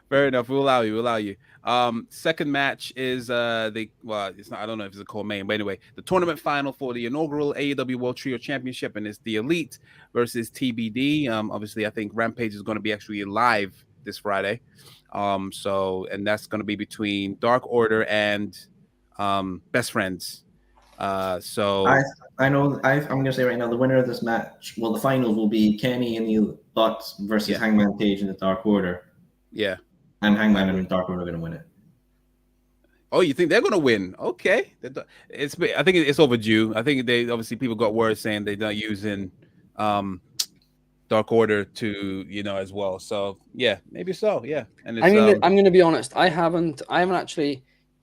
Fair enough. We'll allow you. Second match is it's not. I don't know if it's a co-main, but anyway, the tournament final for the inaugural AEW World Trio Championship, and it's the Elite versus TBD. Obviously, I think Rampage is going to be actually live this Friday. And that's going to be between Dark Order and Best Friends. I know. I'm going to say right now, the winner of this match, the finals will be Kenny and the Bucks versus Hangman Page and the Dark Order. Yeah. And Hangman and the Dark Order are going to win it. Oh, you think they're going to win? Okay. I think it's overdue. I think people got word saying they're not using Dark Order to as well. So yeah, maybe so. Yeah. And it's, I'm going to be honest. I haven't actually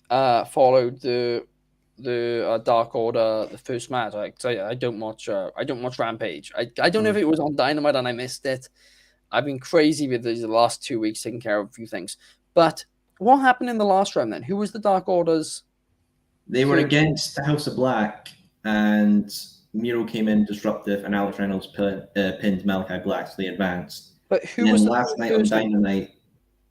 followed the Dark Order, the first match. I don't watch Rampage. I don't know if it was on Dynamite and I missed it. I've been crazy with the last 2 weeks taking care of a few things. But what happened in the last round then? Who was the Dark Orders? They were against the House of Black, and Miro came in disruptive, and Alex Reynolds pinned Malachi Black, so they advanced. But who was last night on Dynamite?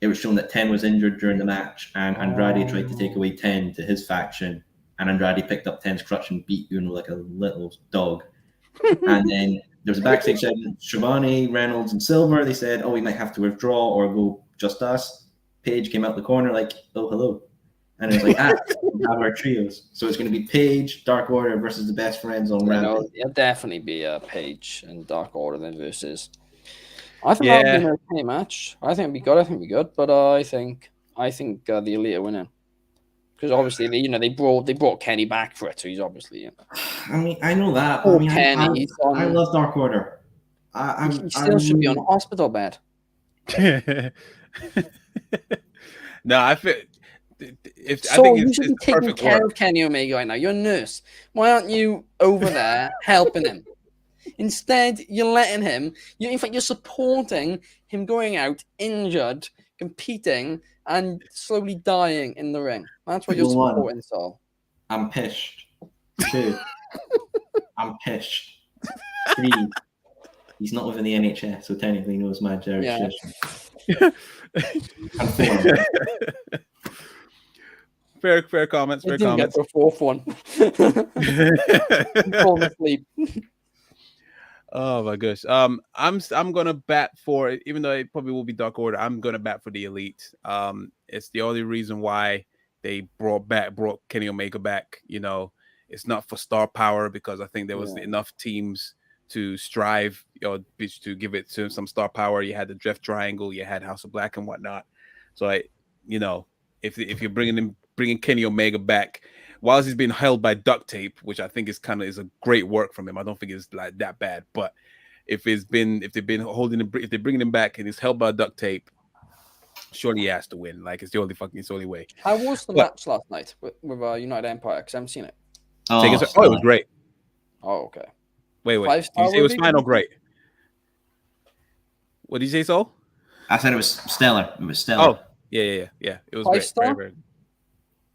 It was shown that 10 was injured during the match, and Andrade tried to take away 10 to his faction, and Andrade picked up 10's crutch and beat Uno like a little dog. And then there was a backstage segment. Shivani, Reynolds, and Silver. They said, "Oh, we might have to withdraw or go just us." Paige came out the corner like, "Oh, hello," and it was like, we have our trios. So it's going to be Paige, Dark Order versus the Best Friends on Rampage. It'll definitely be a Paige and Dark Order then versus. I think that'll be an okay match. I think it'll be good. But I think the Elite are winning. Because obviously, they brought Kenny back for it, so he's obviously. I mean, I know that. Oh, I mean, Kenny, I love Dark Order. He still should be on a hospital bed. No, I feel. You should be taking care of Kenny Omega right now. You're a nurse. Why aren't you over there helping him? Instead, you're letting him. In fact, you're supporting him going out injured, competing, and slowly dying in the ring. That's what you're supporting, Saul. I'm pissed. 2. I'm pissed. 3. He's not within the NHS, so technically he knows my jurisdiction. Fair comments. Fair didn't comments. Get the 4th one. Falling asleep. Oh my gosh. I'm gonna bat for it, even though it probably will be Dark Order. I'm gonna bat for the Elite. It's the only reason why they brought Kenny Omega back. It's not for star power, because I think there was enough teams to strive, to give it to some star power. You had the Death Triangle, you had House of Black and whatnot. So if you're bringing Kenny Omega back, whilst he's being held by duct tape, which I think is a great work from him. I don't think it's like that bad, but if they're bringing him back and he's held by duct tape, surely he has to win. Like, it's the only way. How was the match last night with United Empire? Because I haven't seen it. It was great. Oh, okay. Wait. Did you say it was fine or great? What did you say, Saul? I said it was stellar. It was stellar. Oh, yeah. It was 5 great. star? Very, very.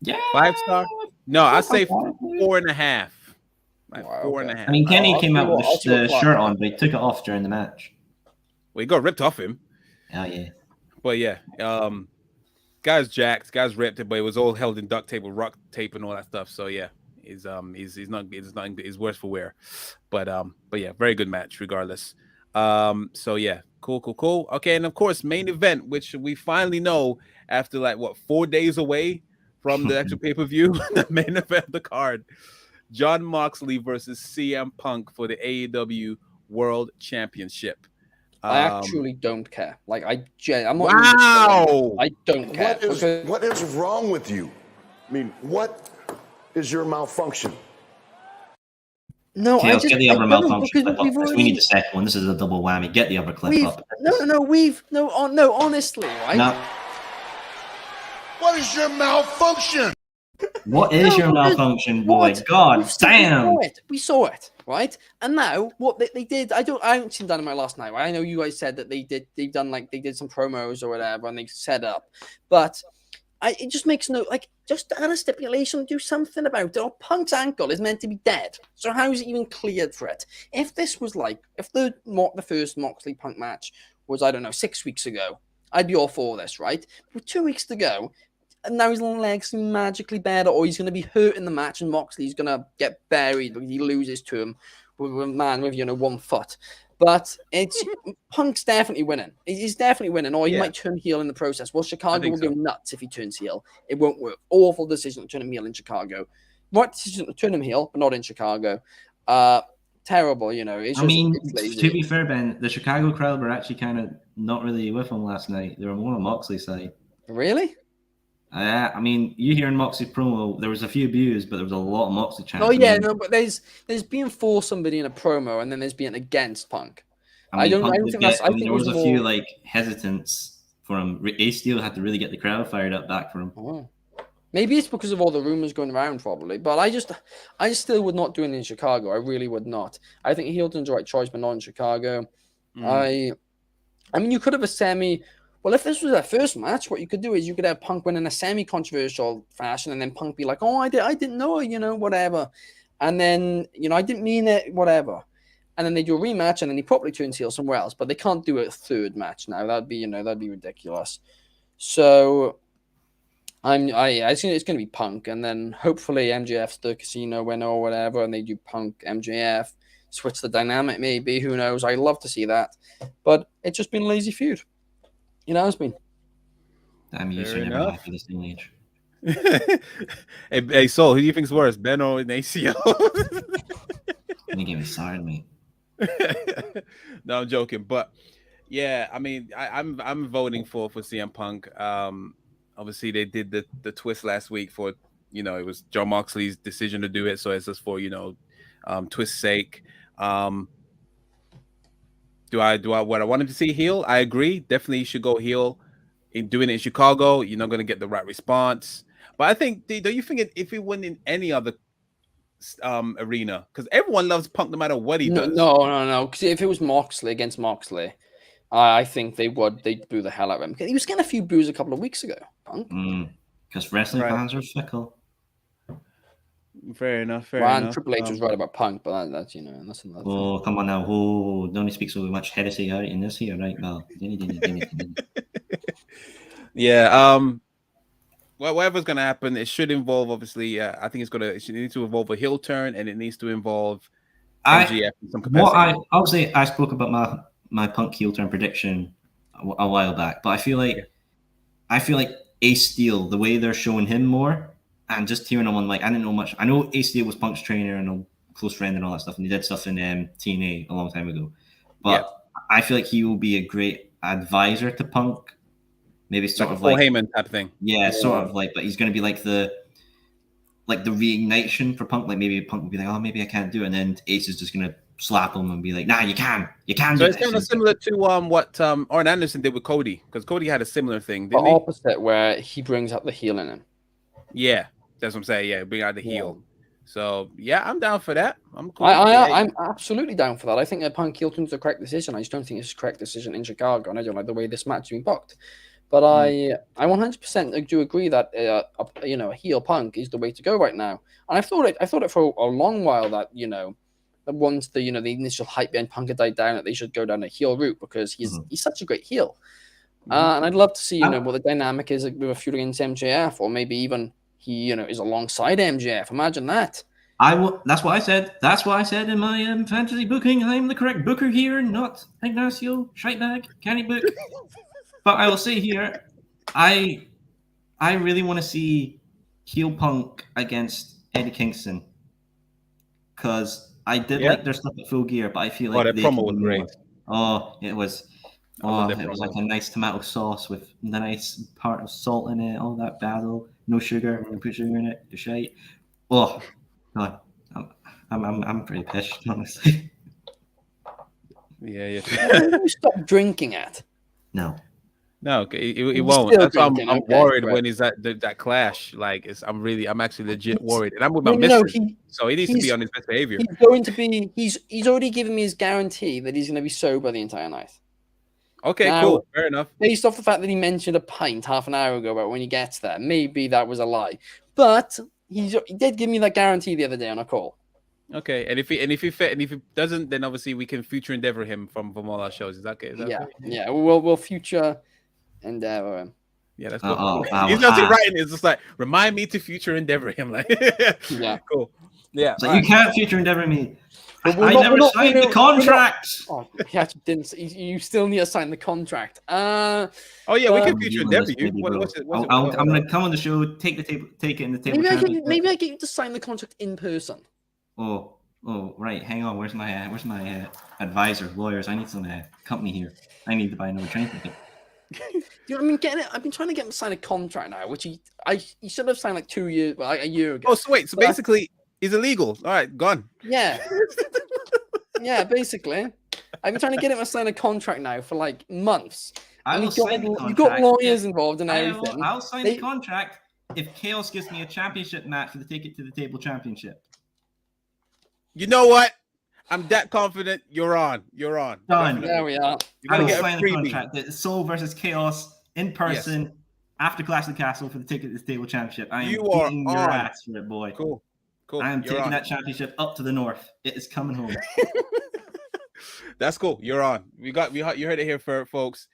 Yeah. 5 star? No, I'd say 4.5. Like, Wow, 4.5. I mean, Kenny came out with the the shirt on, but he took it off during the match. Well, he got ripped off him. Oh, yeah. But yeah, guy's jacked, guy's ripped, but it was all held in duct tape with rock tape and all that stuff. So yeah, he's worse for wear. But yeah, very good match regardless. So yeah, cool. Okay, and of course, main event, which we finally know after 4 days away from the actual pay-per-view, the main event of the card. Jon Moxley versus CM Punk for the AEW World Championship. I actually don't care. I'm not. Wow! I don't care. What is wrong with you? I mean, what is your malfunction? No, Tails, get the other malfunction clip up. Already... We need the second one. This is a double whammy. Get the other clip up. Honestly, right? No. What is your malfunction? What is your malfunction, boy? God damn! We saw it, right? And now what they did, I haven't seen Dynamite last night, right? I know you guys said that they did some promos or whatever, and they set up, but it just makes just add a stipulation, do something about it. Or Punk's ankle is meant to be dead, so how is it even cleared for it? If this was if the first Moxley Punk match was, I don't know, 6 weeks ago, I'd be all for this, right? With 2 weeks to go, and now his legs seem magically better, or he's going to be hurt in the match, and Moxley's going to get buried because he loses to him with a man with 1 foot. But Punk's definitely winning. He's definitely winning, or he might turn heel in the process. Well, Chicago will go nuts if he turns heel. It won't work. Awful decision to turn him heel in Chicago. Right decision to turn him heel, but not in Chicago. Terrible, It's to be fair, Ben, the Chicago crowd were actually kind of not really with him last night. They were more on Moxley's side. Really? You hearing Moxley promo, there was a few views, but there was a lot of Moxley chants. Oh yeah, but there's being for somebody in a promo, and then there's being against Punk. I don't think that's. I think there was a few hesitance for him. Ace Steel had to really get the crowd fired up back for him. Oh. Maybe it's because of all the rumors going around, probably. But I just still would not do it in Chicago. I really would not. I think Hilton's the right choice, but not in Chicago. I mean, you could have a semi. Well, if this was their first match, what you could do is you could have Punk win in a semi-controversial fashion, and then Punk be like, "Oh, I didn't know, whatever," and then I didn't mean it, whatever, and then they do a rematch, and then he probably turns heel somewhere else. But they can't do a third match now. That'd be ridiculous. So I think it's going to be Punk, and then hopefully MJF's the Casino winner or whatever, and they do Punk MJF, switch the dynamic maybe. Who knows? I love to see that, but it's just been a lazy feud. It has been. Damn, you Fair should never enough. happy this day and age. Hey, Soul, who do you think's worse, Ben or an ACL? You get me started, mate. No, I'm joking, but yeah, I mean, I'm voting for CM Punk. Obviously they did the twist last week for it was John Moxley's decision to do it, so it's just for twist's sake. Do I what I wanted to see heel? I agree, definitely you should go heel. In doing it in Chicago, you're not going to get the right response. But I think, don't you think if he went in any other arena, because everyone loves Punk no matter what he does. No. Because if it was Moxley against Moxley, I think they'd boo the hell out of him. He was getting a few boos a couple of weeks ago. Punk. Because wrestling fans are fickle. Fair enough. Triple H was right about Punk, but that's that's another. Oh, come on now! Oh, don't speak so much heresy out in this here, right? Well, yeah. Well, whatever's gonna happen, it should involve obviously. I think it needs to involve a heel turn, and it needs to involve MGF in some capacity. Obviously I spoke about my Punk heel turn prediction a while back, but I feel like Ace Steel, the way they're showing him more, and just hearing him on I didn't know much. I know Ace Steel was Punk's trainer and a close friend and all that stuff, and he did stuff in TNA a long time ago. But I feel like he will be a great advisor to Punk. Maybe sort of Paul Heyman type thing. Yeah, sort of but he's going to be like the reignition for Punk. Like maybe Punk will be like, oh, maybe I can't do it, and then Ace is just going to slap him and be like, nah, you can. So it's kind of similar to what Arn Anderson did with Cody, because Cody had a similar thing. The opposite, where he brings up the heel in him. Yeah, that's what I'm saying. Yeah, bring out the heel. So yeah, I'm down for that. I'm cool. I'm absolutely down for that. I think that Punk heel turn is the correct decision. I just don't think it's the correct decision in Chicago, and I don't like the way this match has been booked. But I 100% do agree that a heel Punk is the way to go right now. And I thought it for a long while that that once the initial hype behind Punk had died down, that they should go down a heel route because he's such a great heel. And I'd love to see what the dynamic is with a feud against MJF, or maybe even he is alongside MJF. Imagine that. That's what I said. That's what I said in my fantasy booking. I'm the correct booker here, not Ignacio Scheitbag. Can he book? But I will say here, I really want to see heel Punk against Eddie Kingston, because I did like their stuff at Full Gear, but I feel like that promo was great. Oh, it was. Oh, it was like a nice tomato sauce with the nice part of salt in it. All that basil, no sugar. We're gonna put sugar in it. The shite. Oh God, I'm pretty pissed, honestly. Yeah. Stop drinking at. No, it won't. That's why I'm worried when he's at that clash. Like, I'm actually legit worried, and I'm with my missus, so he needs to be on his best behavior. He's going to be. He's already given me his guarantee that he's going to be sober the entire night. Okay, cool, fair enough. Based off the fact that he mentioned a pint half an hour ago about when he gets there, maybe that was a lie, but he did give me that guarantee the other day on a call. Okay, and if he doesn't, then obviously we can future endeavor him from all our shows. Is that okay? Yeah. We'll future endeavor him. Yeah, that's cool. He's not writing. It's just like, remind me to future endeavor him. Like, yeah, cool. Yeah, so you can't future endeavor me. I never signed the contract. He actually didn't. You still need to sign the contract. We can future endeavor you. I'm going to come on the show, take it in the table. Maybe I get you to sign the contract in person. Oh, right. Hang on. Where's my advisor, lawyers? I need some company here. I need to buy another train ticket. You know what I mean? I've been trying to get him to sign a contract now, which he should have signed like a year ago. Oh, so wait. So basically, he's illegal. All right, gone. Yeah. Yeah, basically. I've been trying to get him to sign a contract now for like months. You've got lawyers involved and everything. I'll sign the contract if Chaos gives me a championship match for the ticket to the table championship. You know what? I'm that confident. You're on. Done. There we are. I will sign the contract. It's Soul versus Chaos in person after Clash of the Castle for the ticket to the table championship. I am beating your ass for it, boy. Cool. I am taking that championship up to the north. It is coming home. That's cool. You're on. You heard it here, for folks.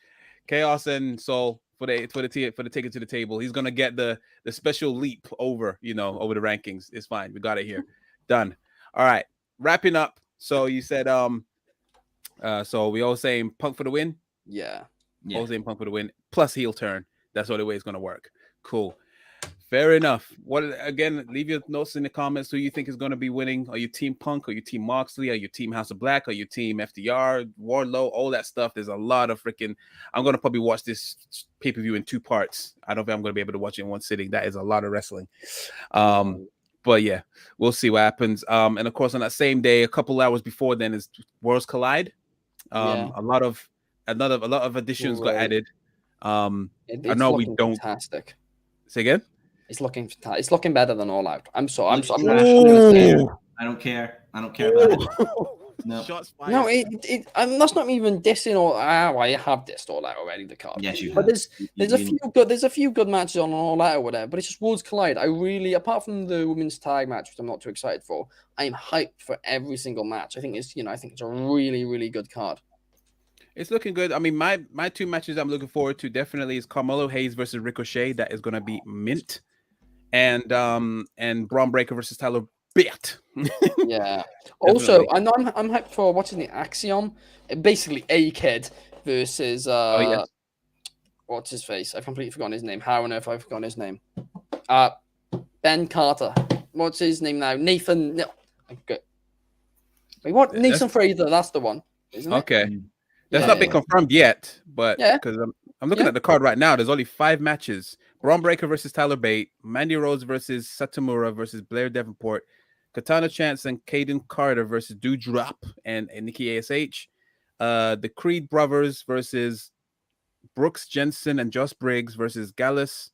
Chaos and Soul for the ticket to the table. He's gonna get the special leap over the rankings. It's fine. We got it here. Done. All right. Wrapping up. So you said so we all saying Punk for the win. Yeah. All saying Punk for the win plus heel turn. That's the way it's gonna work. Cool. Fair enough. What again? Leave your notes in the comments. Who you think is going to be winning? Are you Team Punk? Are you Team Moxley? Are you Team House of Black? Are you Team FDR? Wardlow? All that stuff. There's a lot of freaking. I'm going to probably watch this pay-per-view in 2 parts. I don't think I'm going to be able to watch it in one sitting. That is a lot of wrestling. But yeah, we'll see what happens. And of course, on that same day, a couple hours before then, is Worlds Collide. A lot of additions got added. I know we don't. Fantastic. Say again. It's looking fantastic. It's looking better than All Out. I'm not I don't care. I don't care about it. No. Shots fired. No, that's not even dissing All Out. I have dissed All Out already. The card. Yes, you But have. there's a few good matches on All Out or whatever. But it's just Worlds Collide. I really, apart from the women's tag match, which I'm not too excited for, I'm hyped for every single match. I think it's a really, really good card. It's looking good. I mean, my 2 matches I'm looking forward to definitely is Carmelo Hayes versus Ricochet. That is going to be mint, and Braun Breaker versus Tyler Bate. Yeah. Also, I'm hyped for what's in the Axiom. Basically, A-Kid versus what's his face? I've completely forgotten his name. How on earth have I forgotten his name? Ben Carter. What's his name now? Nathan. No. Good. Wait, what? Nathan Fraser. That's the one. Isn't it? Okay. That's not been confirmed yet, but Yeah. because I'm looking at the card right now, there's only 5 matches. Braun Breaker versus Tyler Bate, Mandy Rose versus Satomura versus Blair Davenport, Katana Chance and Caden Carter versus Doudrop and Nikki ASH, the Creed Brothers versus Brooks Jensen and Josh Briggs versus Gallus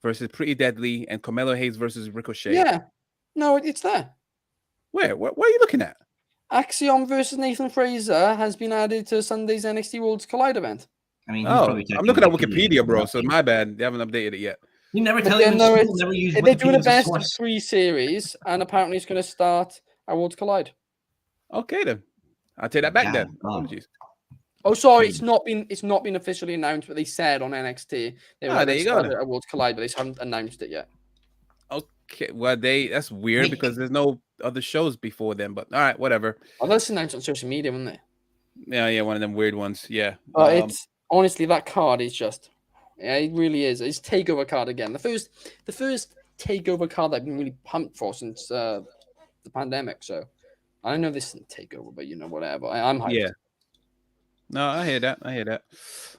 versus Pretty Deadly, and Carmelo Hayes versus Ricochet. Yeah. No, it's there. Where? What are you looking at? Axiom versus Nathan Fraser has been added to Sunday's NXT Worlds Collide event. I mean, I'm looking at Wikipedia, bro. So my bad. They haven't updated it yet. You never But tell then them. they're doing a best of 3 series, and apparently it's going to start at Worlds Collide. Okay, then. I'll take that back Yeah, then. oh. Apologies. Oh, sorry, it's not been officially announced, but they said on NXT they were there you start go. at Worlds Collide, but they haven't announced it yet. Okay, well, that's weird because there's no other shows before then. But all right, whatever. Oh, that's announced on social media, wasn't it? Yeah, one of them weird ones. Yeah. But it's honestly, that card is just, it really is. It's takeover card again. The first takeover card I've been really pumped for since the pandemic. So I know this isn't takeover, but whatever. I'm hyped. Yeah. No, I hear that.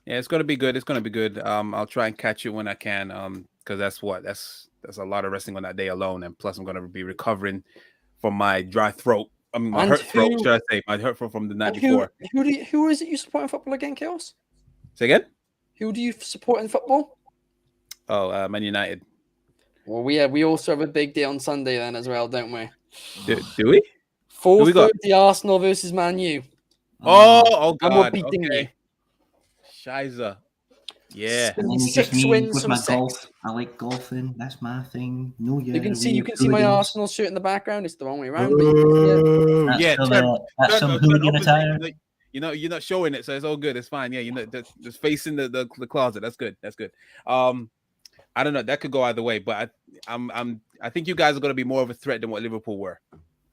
Yeah, it's gonna be good. I'll try and catch it when I can. Because that's a lot of wrestling on that day alone, and plus I'm gonna be recovering from my dry throat. I mean, my hurt throat, should I say? My hurt throat from the night before. Who is it you support in football again, Chaos? Say again? Who do you support in football? Oh, Man United. Well, we also have a big day on Sunday then as well, don't we? Do we? 4:30 Arsenal versus Man U. Oh God! And we're beating you. Shiza. Yeah. And then it's 6 just me wins with from my 6. golf. I like golfing. That's my thing. No, yeah. You can see my Arsenal shirt in the background. It's the wrong way around. Yeah. That's some hooligan attire. You're not showing it, so it's all good. It's fine. Yeah, just facing the closet. That's good. I don't know. That could go either way, but I think you guys are going to be more of a threat than what Liverpool were.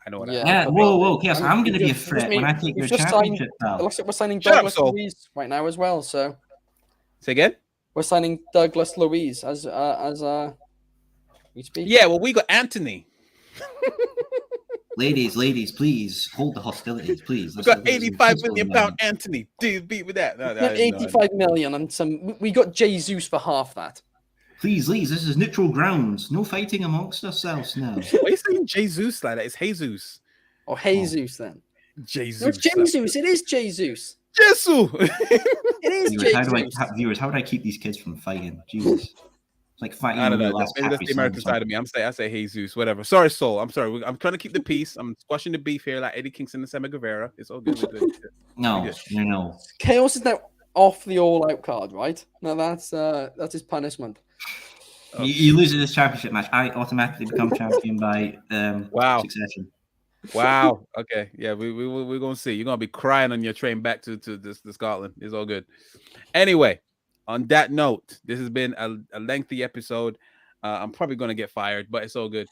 I know what. Yeah. Whoa. Chaos. I'm going to be a threat when I take your championship. It looks like we're signing Douglas Luiz right now as well. So. Say again. We're signing Douglas Luiz as we speak. Yeah. Well, we got Anthony. Ladies, please hold the hostilities, please. We got 85 million pound Anthony. Dude, beat with that. No, 85 million and some. We got Jesus for half that. Please, this is neutral grounds. No fighting amongst ourselves now. Why are you saying Jesus like that? It's Jesus. Or Jesus then. Jesus. No, it's Jesus. It is Jesus. Jesus. It is Jesus. Viewers, how do I keep these kids from fighting? Jesus. It's like fighting. I don't know. Maybe that's the American side of me. I say Jesus, whatever. Sorry, Soul. I'm sorry. I'm trying to keep the peace. I'm squashing the beef here like Eddie Kingston and Sammy Guevara. It's all good. No. Chaos is now off the all-out card, right? No, that's his punishment. You lose this championship match, I automatically become champion by succession. Wow. Okay. Yeah, we're gonna see. You're gonna be crying on your train back to Scotland. It's all good. Anyway, on that note, this has been a lengthy episode. I'm probably going to get fired, but it's all good.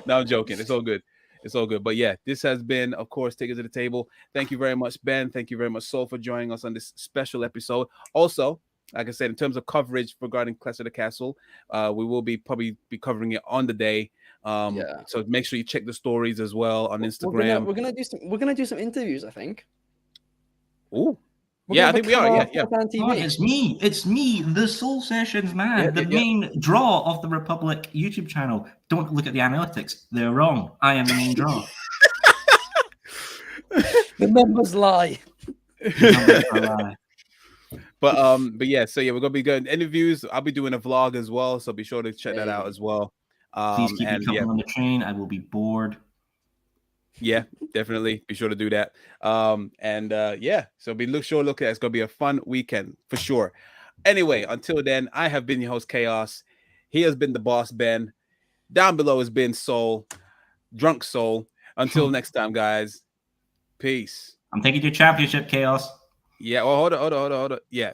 No, I'm joking. It's all good. It's all good. But yeah, this has been, of course, Take It to the Table. Thank you very much, Ben. Thank you very much, Soul, for joining us on this special episode. Also, like I said, in terms of coverage regarding Clash of the Castle, we will probably be covering it on the day. So make sure you check the stories as well on Instagram. We're gonna do some interviews, I think. Ooh. Yeah, I think we are. Yeah. Oh, it's me, the Soul Sessions man, the main draw of the Republic YouTube channel. Don't look at the analytics; they're wrong. I am the main draw. The numbers lie. But yeah, so yeah, we're gonna be doing interviews. I'll be doing a vlog as well, so be sure to check that out as well. Please keep me coming on the train. I will be bored. Yeah, definitely. Be sure to do that. Yeah, so look at it. It's gonna be a fun weekend for sure. Anyway, until then, I have been your host, Chaos. He has been the boss, Ben. Down below has been Soul, Drunk Soul. Until next time, guys. Peace. I'm taking your championship, Chaos. Yeah, well, hold on. Yeah.